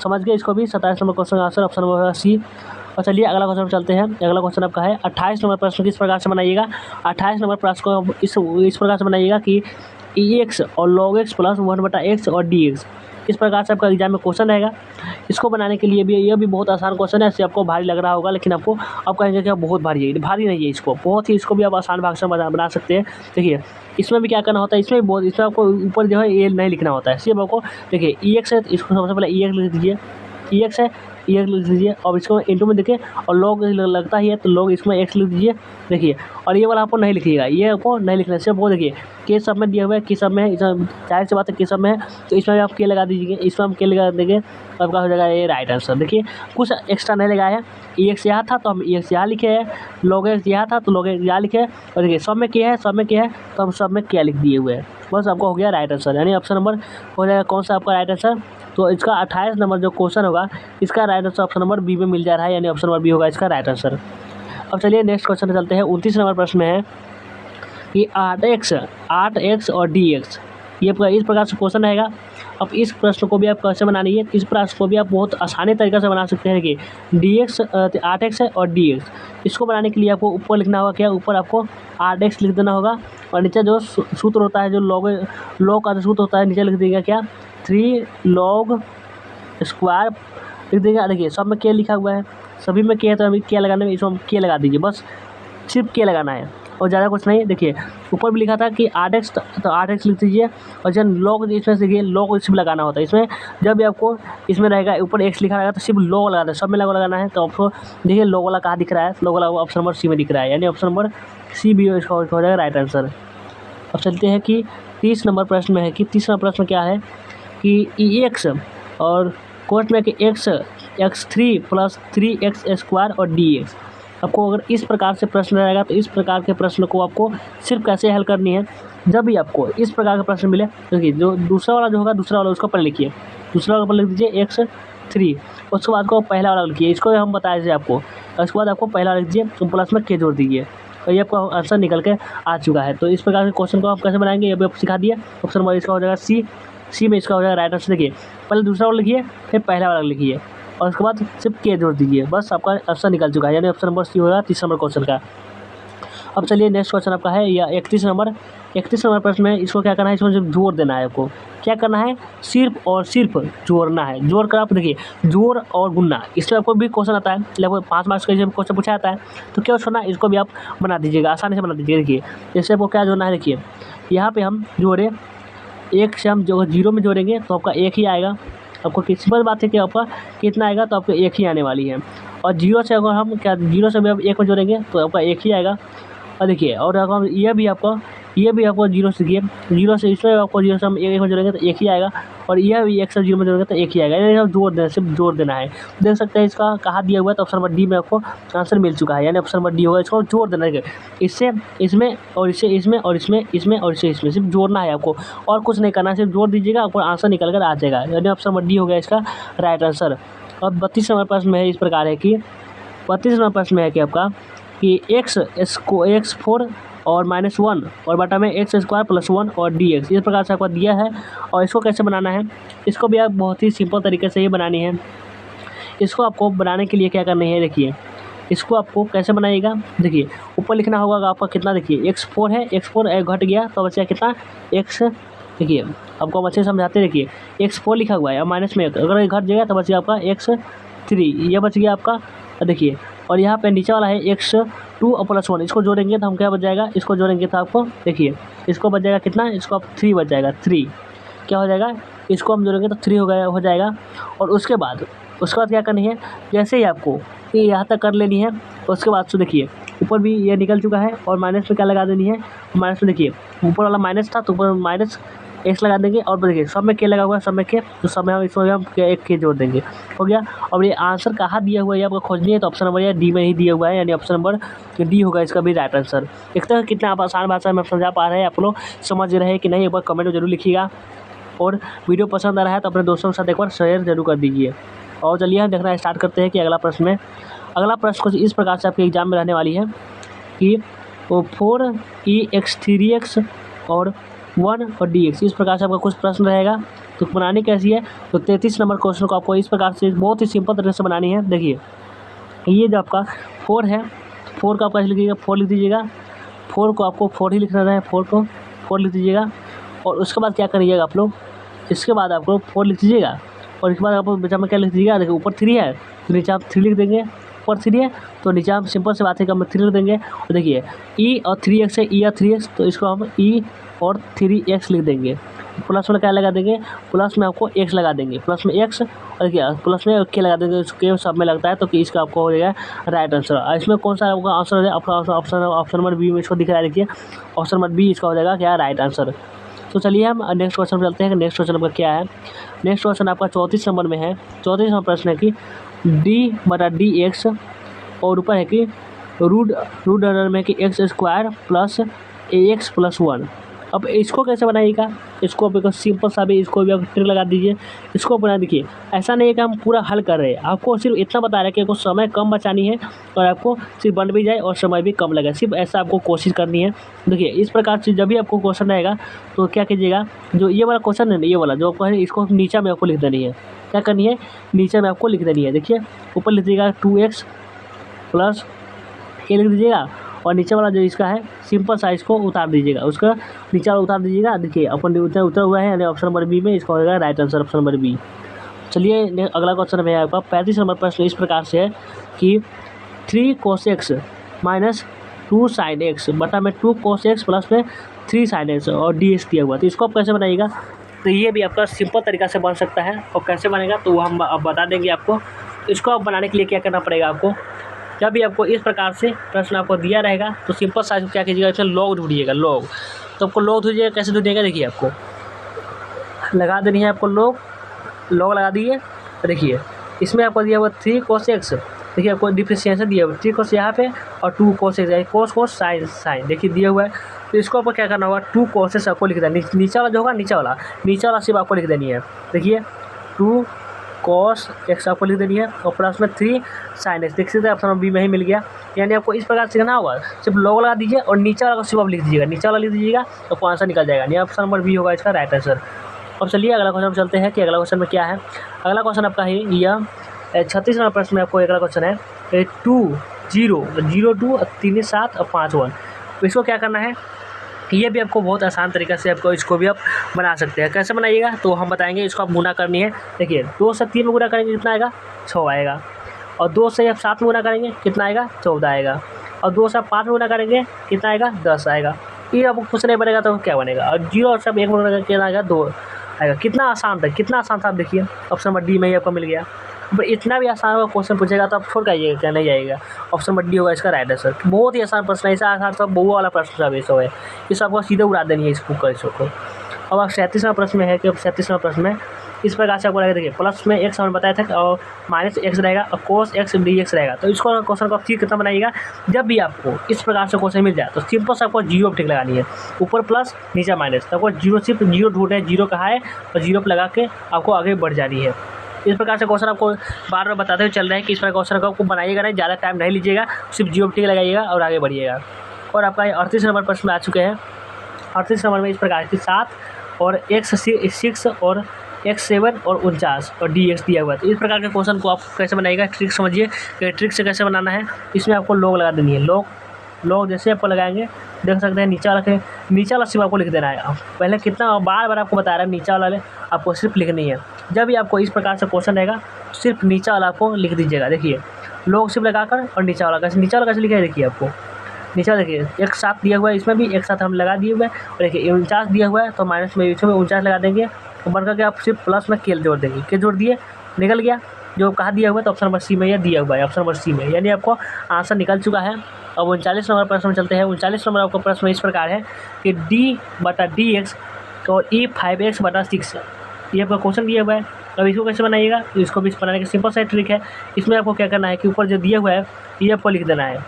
समझ गए इसको भी। 27 नंबर क्वेश्चन का आंसर ऑप्शन नंबर होगा सी। और चलिए अगला क्वेश्चन चलते हैं। अगला क्वेश्चन आपका है 28 नंबर प्रश्न किस प्रकार से बनाइएगा। 28 नंबर प्रश्न को इस प्रकार से बनाइएगा कि ई एक्स और लॉग एक्स प्लस 1/x और डी एक्स, इस प्रकार से आपका एग्जाम में क्वेश्चन रहेगा। इसको बनाने के लिए भी यह भी बहुत आसान क्वेश्चन है, ऐसे आपको भारी लग रहा होगा, लेकिन आपको आप कहेंगे कि बहुत भारी है, भारी नहीं है, इसको बहुत ही, इसको भी आप आसान भाषा में बना सकते हैं। देखिए इसमें भी क्या करना होता है, इसमें भी बहुत, इसमें आपको ऊपर जो है ये नहीं लिखना होता है, सिर्फ आपको देखिए ई एक्स है, इसको सबसे पहले ई एक्स लिख दीजिए, ई एक्स है ई एक्स लिख दीजिए, और इसको इंटू में देखिए और लॉग लगता ही है तो लॉग इसमें एक्स लिख दीजिए। देखिए और ये वाला आपको नहीं लिखिएगा, ये आपको नहीं लिखना, सिर्फ वो देखिए के सब में दिया हुआ है, के सब में है, जाहिर सी बात है के सब में है, तो इसमें भी आप के लगा दीजिए, इसमें हम के लगा देंगे तो आपका हो जाएगा ये राइट आंसर। देखिए कुछ एक्स्ट्रा नहीं लगाया है, ई एक्स यहाँ था तो हम ई एक्स यहाँ लिखे हैं, लॉग एक्स यहाँ था तो लॉग एक्स यहाँ लिखे हैं, और देखिए सब में क्या है, सब में क्या है तो हम सब में क्या लिख दिए हुए हैं, बस आपको हो गया राइट आंसर। यानी ऑप्शन नंबर हो जाएगा कौन सा आपका राइट आंसर, तो इसका 28 नंबर जो क्वेश्चन होगा इसका right answer option number B में मिल जा रहा है, यानी ऑप्शन नंबर बी होगा इसका राइट आंसर। अब चलिए नेक्स्ट क्वेश्चन चलते हैं। 29 नंबर प्रश्न में है कि 8x और dx, ये इस प्रकार से क्वेश्चन रहेगा। अब इस प्रश्न को भी आप कैसे बनानी है, इस प्रश्न को भी आप बहुत आसानी तरीके से बना सकते हैं कि dx 8x है और dx, इसको बनाने के लिए आपको ऊपर लिखना होगा क्या, ऊपर आपको 8x लिख देना होगा, और नीचे जो सूत्र होता है, जो लॉग का जो सूत्र होता है, नीचे लिख देगा क्या 3 log स्क्वायर लिख देगा। देखिए सब में के लिखा हुआ है, सभी में के है तो अभी के लगाने में इसमें के लगा दीजिए, बस सिर्फ के लगाना है और ज़्यादा कुछ नहीं। देखिए ऊपर भी लिखा था कि 8x तो 8x लिख दीजिए, और जब लॉग इसमें देखिए लॉग सिर्फ लगाना होता है, इसमें जब भी आपको इसमें रहेगा ऊपर x लिखा रहेगा तो सिर्फ लॉग लगाना है, सब में लॉग लगाना है। तो आपको देखिए लॉग वाला कहाँ दिख रहा है, लॉग वाला ऑप्शन नंबर सी में दिख रहा है, यानी ऑप्शन नंबर सी भी इसका हो जाएगा राइट आंसर। अब चलते हैं कि 30 नंबर प्रश्न में है कि 30 नंबर प्रश्न क्या है कि ई एक्स और कोर्ट में कि x3 प्लस 3x स्क्वायर और dx, आपको अगर इस प्रकार से प्रश्न रहेगा तो इस प्रकार के प्रश्न को आपको सिर्फ कैसे हल करनी है, जब भी आपको इस प्रकार का प्रश्न मिले, देखिए जो दूसरा वाला जो होगा, दूसरा वाला उसको पहले लिखिए, दूसरा वाला पर लिख दीजिए x3, उसके बाद को पहला वाला लिखिए, इसको हम बताए थे आपको, उसके बाद आपको पहला वाला लिख दीजिए तो प्लस में के जोड़ दीजिए, और ये आपका आंसर निकल के आ चुका है। तो इस प्रकार के क्वेश्चन को आप कैसे बनाएंगे ये भी आपको सिखा दिया। ऑप्शन नंबर इसका हो जाएगा सी में इसका हो जाएगा राइट आंसर। देखिए पहले दूसरा वाला लिखिए, फिर पहला वाला लिखिए, और उसके बाद सिर्फ के जोड़ दीजिए, बस आपका आंसर निकल चुका है, यानी ऑप्शन नंबर सी होगा 30 नंबर क्वेश्चन का। अब चलिए नेक्स्ट क्वेश्चन आपका है या 31 नंबर प्रश्न में, इसको क्या करना है, इसमें सिर्फ जोड़ देना है, आपको क्या करना है, सिर्फ और सिर्फ जोड़ना है। जोड़ कर आप देखिए जोड़ और गुणा, इसमें आपको भी क्वेश्चन आता है, लगभग 5 मार्क्स का क्वेश्चन पूछा जाता है, तो क्या छोड़ना, इसको भी आप बना दीजिएगा, आसानी से बना दीजिएगा। देखिए जैसे आपको क्या जोड़ना है, देखिए यहाँ पर हम जोड़े, एक से हम जो 0 में जोड़ेंगे तो आपका 1 ही आएगा, आपको सिंपल बात है कि आपका कितना आएगा, तो आपको 1 ही आने वाली है। और 0 से अगर हम क्या 0 से भी अब 1 में जोड़ेंगे तो आपका 1 ही आएगा। और देखिए और अगर हम ये भी आपको 0 से देखिए 0 से इसमें आपको 0 से हम 1 में जोड़ेंगे तो 1 ही आएगा, और यह भी 1 से 0 में जोड़ेंगे तो 1 ही आएगा, यानी हम जोड़ देना, सिर्फ जोड़ देना है। देख सकते हैं इसका कहाँ दिया हुआ है, तो ऑप्शन नंबर डी में आपको आंसर मिल चुका है, यानी ऑप्शन नंबर डी होगा, इसको जोड़ देना है, इससे इसमें और इससे इसमें और इसमें इसमें और इससे इसमें, सिर्फ जोड़ना है आपको, और कुछ नहीं करना है, सिर्फ जोड़ दीजिएगा, आपको आंसर निकल कर आ जाएगा, यानी ऑप्शन नंबर डी हो गया इसका राइट आंसर। अब 32 नंबर प्रश्न में है इस प्रकार है कि 35 नंबर प्रश्न में है कि आपका कि x4 और -1 और बटा में x² + 1 और dx इस प्रकार से आपको दिया है। और इसको कैसे बनाना है, इसको भी आप बहुत ही सिंपल तरीके से ही बनानी है। इसको आपको बनाने के लिए क्या करना है, देखिए इसको आपको कैसे बनाइएगा, देखिए ऊपर लिखना होगा आपका कितना, देखिए x4 है, x4 घट गया तो बचा कितना x, देखिए आपको अच्छे समझाते, देखिए x4 लिखा हुआ है और माइनस में अगर ये घट जाएगा तो बच गया आपका x3, ये बच गया आपका, देखिए। और यहाँ पे नीचे वाला है x2 और +1, इसको जोड़ेंगे तो हम क्या बच जाएगा, इसको जोड़ेंगे तो आपको देखिए इसको बच जाएगा कितना, इसको आप 3 बच जाएगा, 3 क्या हो जाएगा, इसको हम जोड़ेंगे तो 3 हो जाएगा। और उसके बाद क्या करनी है, जैसे ही आपको ये यहाँ तक कर लेनी है, उसके बाद से देखिए ऊपर भी ये निकल चुका है और माइनस में क्या लगा देनी है, माइनस में देखिए ऊपर वाला माइनस था तो ऊपर माइनस x लगा देंगे। और देखिए सब में के लगा हुआ है, सब में के, तो सब में हम इसमें हम एक के जोड़ देंगे, हो गया। और ये आंसर कहाँ दिया हुआ है आपको खोजनी है, तो ऑप्शन नंबर डी में ही दिया हुआ है, यानी ऑप्शन नंबर डी होगा इसका भी राइट आंसर। देखते हैं कितना आप आसान भाषा में समझा पा रहे हैं, आप लोग समझ रहे हैं कि नहीं, एक बार कमेंट में जरूर लिखिएगा। और वीडियो पसंद आ रहा है तो अपने दोस्तों के साथ एक बार शेयर जरूर कर दीजिए। और चलिए हम देखना स्टार्ट करते हैं कि अगला प्रश्न कुछ इस प्रकार से आपके एग्जाम में रहने वाली है कि वो 4x 3x और 1 और dx इस प्रकार से आपका कुछ प्रश्न रहेगा। तो बनानी कैसी है, तो 33 नंबर क्वेश्चन को आपको इस प्रकार से बहुत ही सिंपल तरीके से बनानी है। देखिए ये जो आपका 4 है, 4 का आप कैसे लिखिएगा, 4 लिख दीजिएगा, 4 को आपको 4 ही लिखना है, 4 को 4 लिख दीजिएगा। और उसके बाद क्या करिएगा आप लोग, इसके बाद आपको 4 लिख दीजिएगा और इसके बाद आपको बीच में क्या लिख दीजिएगा, देखिए ऊपर 3 है तो नीचे आप 3 लिख देंगे, ऊपर 3 है तो नीचे हम सिंपल से बात है कि हम 3 लिख देंगे। और देखिए e और 3x है, e और 3x तो इसको हम e और 3x लिख देंगे। प्लस में क्या लगा देंगे, प्लस में आपको x लगा देंगे, प्लस में x और क्या प्लस में के लगा देंगे, के सब में लगता है तो कि इसका आपको हो जाएगा राइट आंसर। इसमें कौन सा आपका आंसर हो जाएगा, आपका ऑप्शन नंबर बी में इसको दिख रहा है, देखिए ऑप्शन नंबर बी इसका हो जाएगा क्या राइट आंसर। तो चलिए हम नेक्स्ट क्वेश्चन पर चलते हैं कि नेक्स्ट क्वेश्चन आपका क्या है। नेक्स्ट क्वेश्चन आपका 34 नंबर में है। 34 नंबर प्रश्न है कि d/dx और ऊपर है कि रूट अंडर में कि x² + ax + 1। अब इसको कैसे बनाइएगा, इसको आप सिंपल सा भी इसको भी आप ट्रिक लगा दीजिए। इसको बना देखिए, ऐसा नहीं है कि हम पूरा हल कर रहे हैं, आपको सिर्फ इतना बता रहे हैं कि आपको समय कम बचानी है और आपको सिर्फ बन भी जाए और समय भी कम लगे, सिर्फ ऐसा आपको कोशिश करनी है। देखिए इस प्रकार से जब भी आपको क्वेश्चन रहेगा तो क्या कीजिएगा, जो ये वाला क्वेश्चन है ना, ये वाला जो आपको है इसको नीचे में आपको लिख देनी है, क्या करनी है, नीचे में आपको लिख देनी है। देखिए ऊपर लिख दीजिएगा 2x + a लिख दीजिएगा और नीचे वाला जो इसका है सिंपल साइज को उतार दीजिएगा, उसका नीचे वाला उतार दीजिएगा। देखिए अपन उतर हुआ है, यानी ऑप्शन नंबर बी में इसका हो जाएगा right answer, option number B. चलिए अगला क्वेश्चन में आपका 35 नंबर प्रश्न इस प्रकार से है कि 3 cos x - 2 sin x बटा में 2 cos x प्लस में 3 sin x और dx दिया हुआ, तो इसको आप कैसे बनाइएगा। तो ये भी आपका सिंपल तरीका से बन सकता है, और कैसे बनेगा तो वो हम अब बता देंगे आपको। इसको आप बनाने के लिए क्या करना पड़ेगा आपको, जब भी आपको इस प्रकार से प्रश्न आपको दिया रहेगा तो सिंपल साइज क्या कीजिएगा, इसमें लॉग ढूंढिएगा, लॉग। तो आपको लॉग ढूंढिएगा, कैसे ढूंढिएगा, देखिए आपको लगा देनी है, आपको लॉग लगा दिए। देखिए इसमें आपको दिया हुआ 3 cos x, देखिए आपको डिफरेंशिएशन दिया हुआ 3 cos यहाँ पे और 2 cos x, cos sin देखिए दिया हुआ है। तो इसको आपको क्या करना होगा, 2 cos x आपको लिख देना, नीचे वाला जो होगा नीचे वाला सिर्फ आपको लिख देनी है। देखिए 2 cos x आपको लिख देनी है और प्लस में 3 sin x, देख सकते हैं ऑप्शन बी में ही मिल गया। यानी आपको इस प्रकार से करना होगा, सिर्फ लॉग लगा दीजिए और नीचे वाला को सिर्फ आप लिख दीजिएगा, नीचे वाला लिख दीजिएगा तो आपको आंसर निकल जाएगा, यानी ऑप्शन नंबर बी होगा इसका राइट आंसर। अब चलिए अगला क्वेश्चन चलते हैं कि अगला क्वेश्चन में क्या है। अगला क्वेश्चन आपका है यह 36 नंबर प्रश्न में आपको अगला क्वेश्चन है 2 0 0 2 3 7 और 5 1। तो इसको क्या करना है, ये भी आपको बहुत आसान तरीक़ा से आपको इसको भी आप बना सकते हैं। कैसे बनाइएगा तो हम बताएंगे। इसको आप गुना करनी है, देखिए 2 से 3 में गुना करेंगे कितना आएगा, 6 आएगा। और 2 से आप 7 में गुना करेंगे कितना आएगा, 14 आएगा। और 2 से आप 5 में गुना करेंगे कितना आएगा, 10 आएगा। ये आपको कुछ नहीं बनेगा तो क्या बनेगा, और 0 और सब 1 में गुना करके कितना आएगा, 2 आएगा। कितना आसान था, कितना आसान था, आप देखिए ऑप्शन नंबर डी में ही आपको मिल गया। पर इतना भी आसान होगा क्वेश्चन पूछेगा तो आप छोड़ आइएगा, क्या नहीं आएगा, ऑप्शन नंबर डी होगा इसका राइट आंसर। बहुत ही आसान प्रश्न है, ऐसा आसान सब बहुआ वाला प्रश्न सब ऐसा है, इस आपको सीधे उड़ा देनी है इस बुक का इसको। अब आप 37वां प्रश्न में है कि 37वां प्रश्न में इस प्रकार से आपको लगेगा, देखिए प्लस में x हमने बताया था और माइनस x रहेगा और cos x dx रहेगा। तो इसको क्वेश्चन को आप ठीक कितना बनाइएगा, जब भी आपको इस प्रकार से क्वेश्चन मिल जाए तो सिंपल से आपको जीरो ठीक लगानी है, ऊपर प्लस नीचे माइनस। तो आपको जीरो सिर्फ जीरो ढूंढना है, जीरो कहाँ है और जीरो पर लगा के आपको आगे बढ़ जानी है। इस प्रकार से क्वेश्चन आपको बार बार बताते हुए चल रहा है कि इस प्रकार क्वेश्चन को आपको बनाइएगा नहीं, ज़्यादा टाइम नहीं लीजिएगा, सिर्फ जियोमेट्री लगाइएगा और आगे बढ़िएगा। और आपका 38 नंबर प्रश्न में आ चुके हैं। 38 नंबर में इस प्रकार की 7 और x6 और x7 और 49 और dx दिया हुआ है। तो इस प्रकार के क्वेश्चन को आप कैसे बनाइएगा, ट्रिक समझिए कि ट्रिक से कैसे बनाना है। इसमें आपको लॉग लगा देनी है। लॉग जैसे आपको लगाएंगे देख सकते हैं नीचा वाला सिर्फ आपको लिख देना है। पहले कितना बार बार आपको बता रहा है, नीचा वाले आपको सिर्फ लिखनी है। जब भी आपको इस प्रकार से क्वेश्चन रहेगा सिर्फ नीचा वाला आपको लिख दीजिएगा। देखिए लॉग सिर्फ लगाकर और नीचा वाला कैसे लिखा है, देखिए आपको नीचा देखिए एक साथ दिया हुआ है, इसमें भी एक साथ हम लगा दिए हुए हैं। और देखिए 49 दिया हुआ है तो माइनस में इसमें 49 लगा देंगे, तो बन करके आप सिर्फ प्लस में के जोड़ देंगे। के जोड़ दिए निकल गया जो कहाँ दिया हुआ है, तो ऑप्शन नंबर सी में यह दिया हुआ है, ऑप्शन नंबर सी में, यानी आपको आंसर निकल चुका है। अब 39 नंबर प्रश्न में चलते हैं। 39 नंबर आपका प्रश्न इस प्रकार है कि d/dx और e5x/6 ये आपका क्वेश्चन दिया हुआ है। अब इसको कैसे बनाइएगा, इसको भी बनाने का सिंपल सा ट्रिक है। इसमें आपको क्या करना है कि ऊपर जो दिया हुआ है ये आपको लिख देना है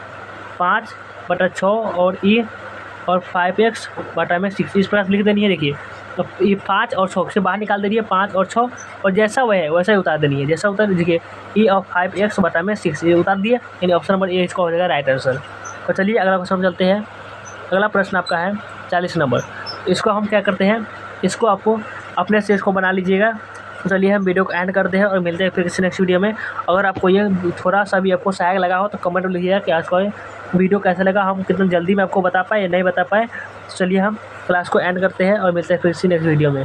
5/6 और e और 5x/6 इस प्रकार लिख देनी है। देखिए तो ये 5 और 6 से बाहर निकाल देनी है, 5 और 6 और जैसा वह है वैसा ही उतार देनी है, जैसा उतार दीजिए e और 5x/6 ये उतार दिए, यानी ऑप्शन नंबर ए इसका हो जाएगा राइट आंसर। तो चलिए अगला क्वेश्चन चलते हैं। अगला प्रश्न आपका है 40 नंबर। इसको हम क्या करते हैं, इसको आपको अपने से इसको बना लीजिएगा। तो चलिए हम वीडियो को एंड करते हैं और मिलते हैं फिर किसी नेक्स्ट वीडियो में। अगर आपको ये थोड़ा सा भी आपको सहायक लगा हो तो कमेंट में लिखिएगा कि आज का वीडियो कैसा लगा, हम कितना जल्दी में आपको बता पाए या नहीं बता पाए। तो चलिए हम क्लास को एंड करते हैं और मिलते हैं फिर किसी नेक्स्ट वीडियो में।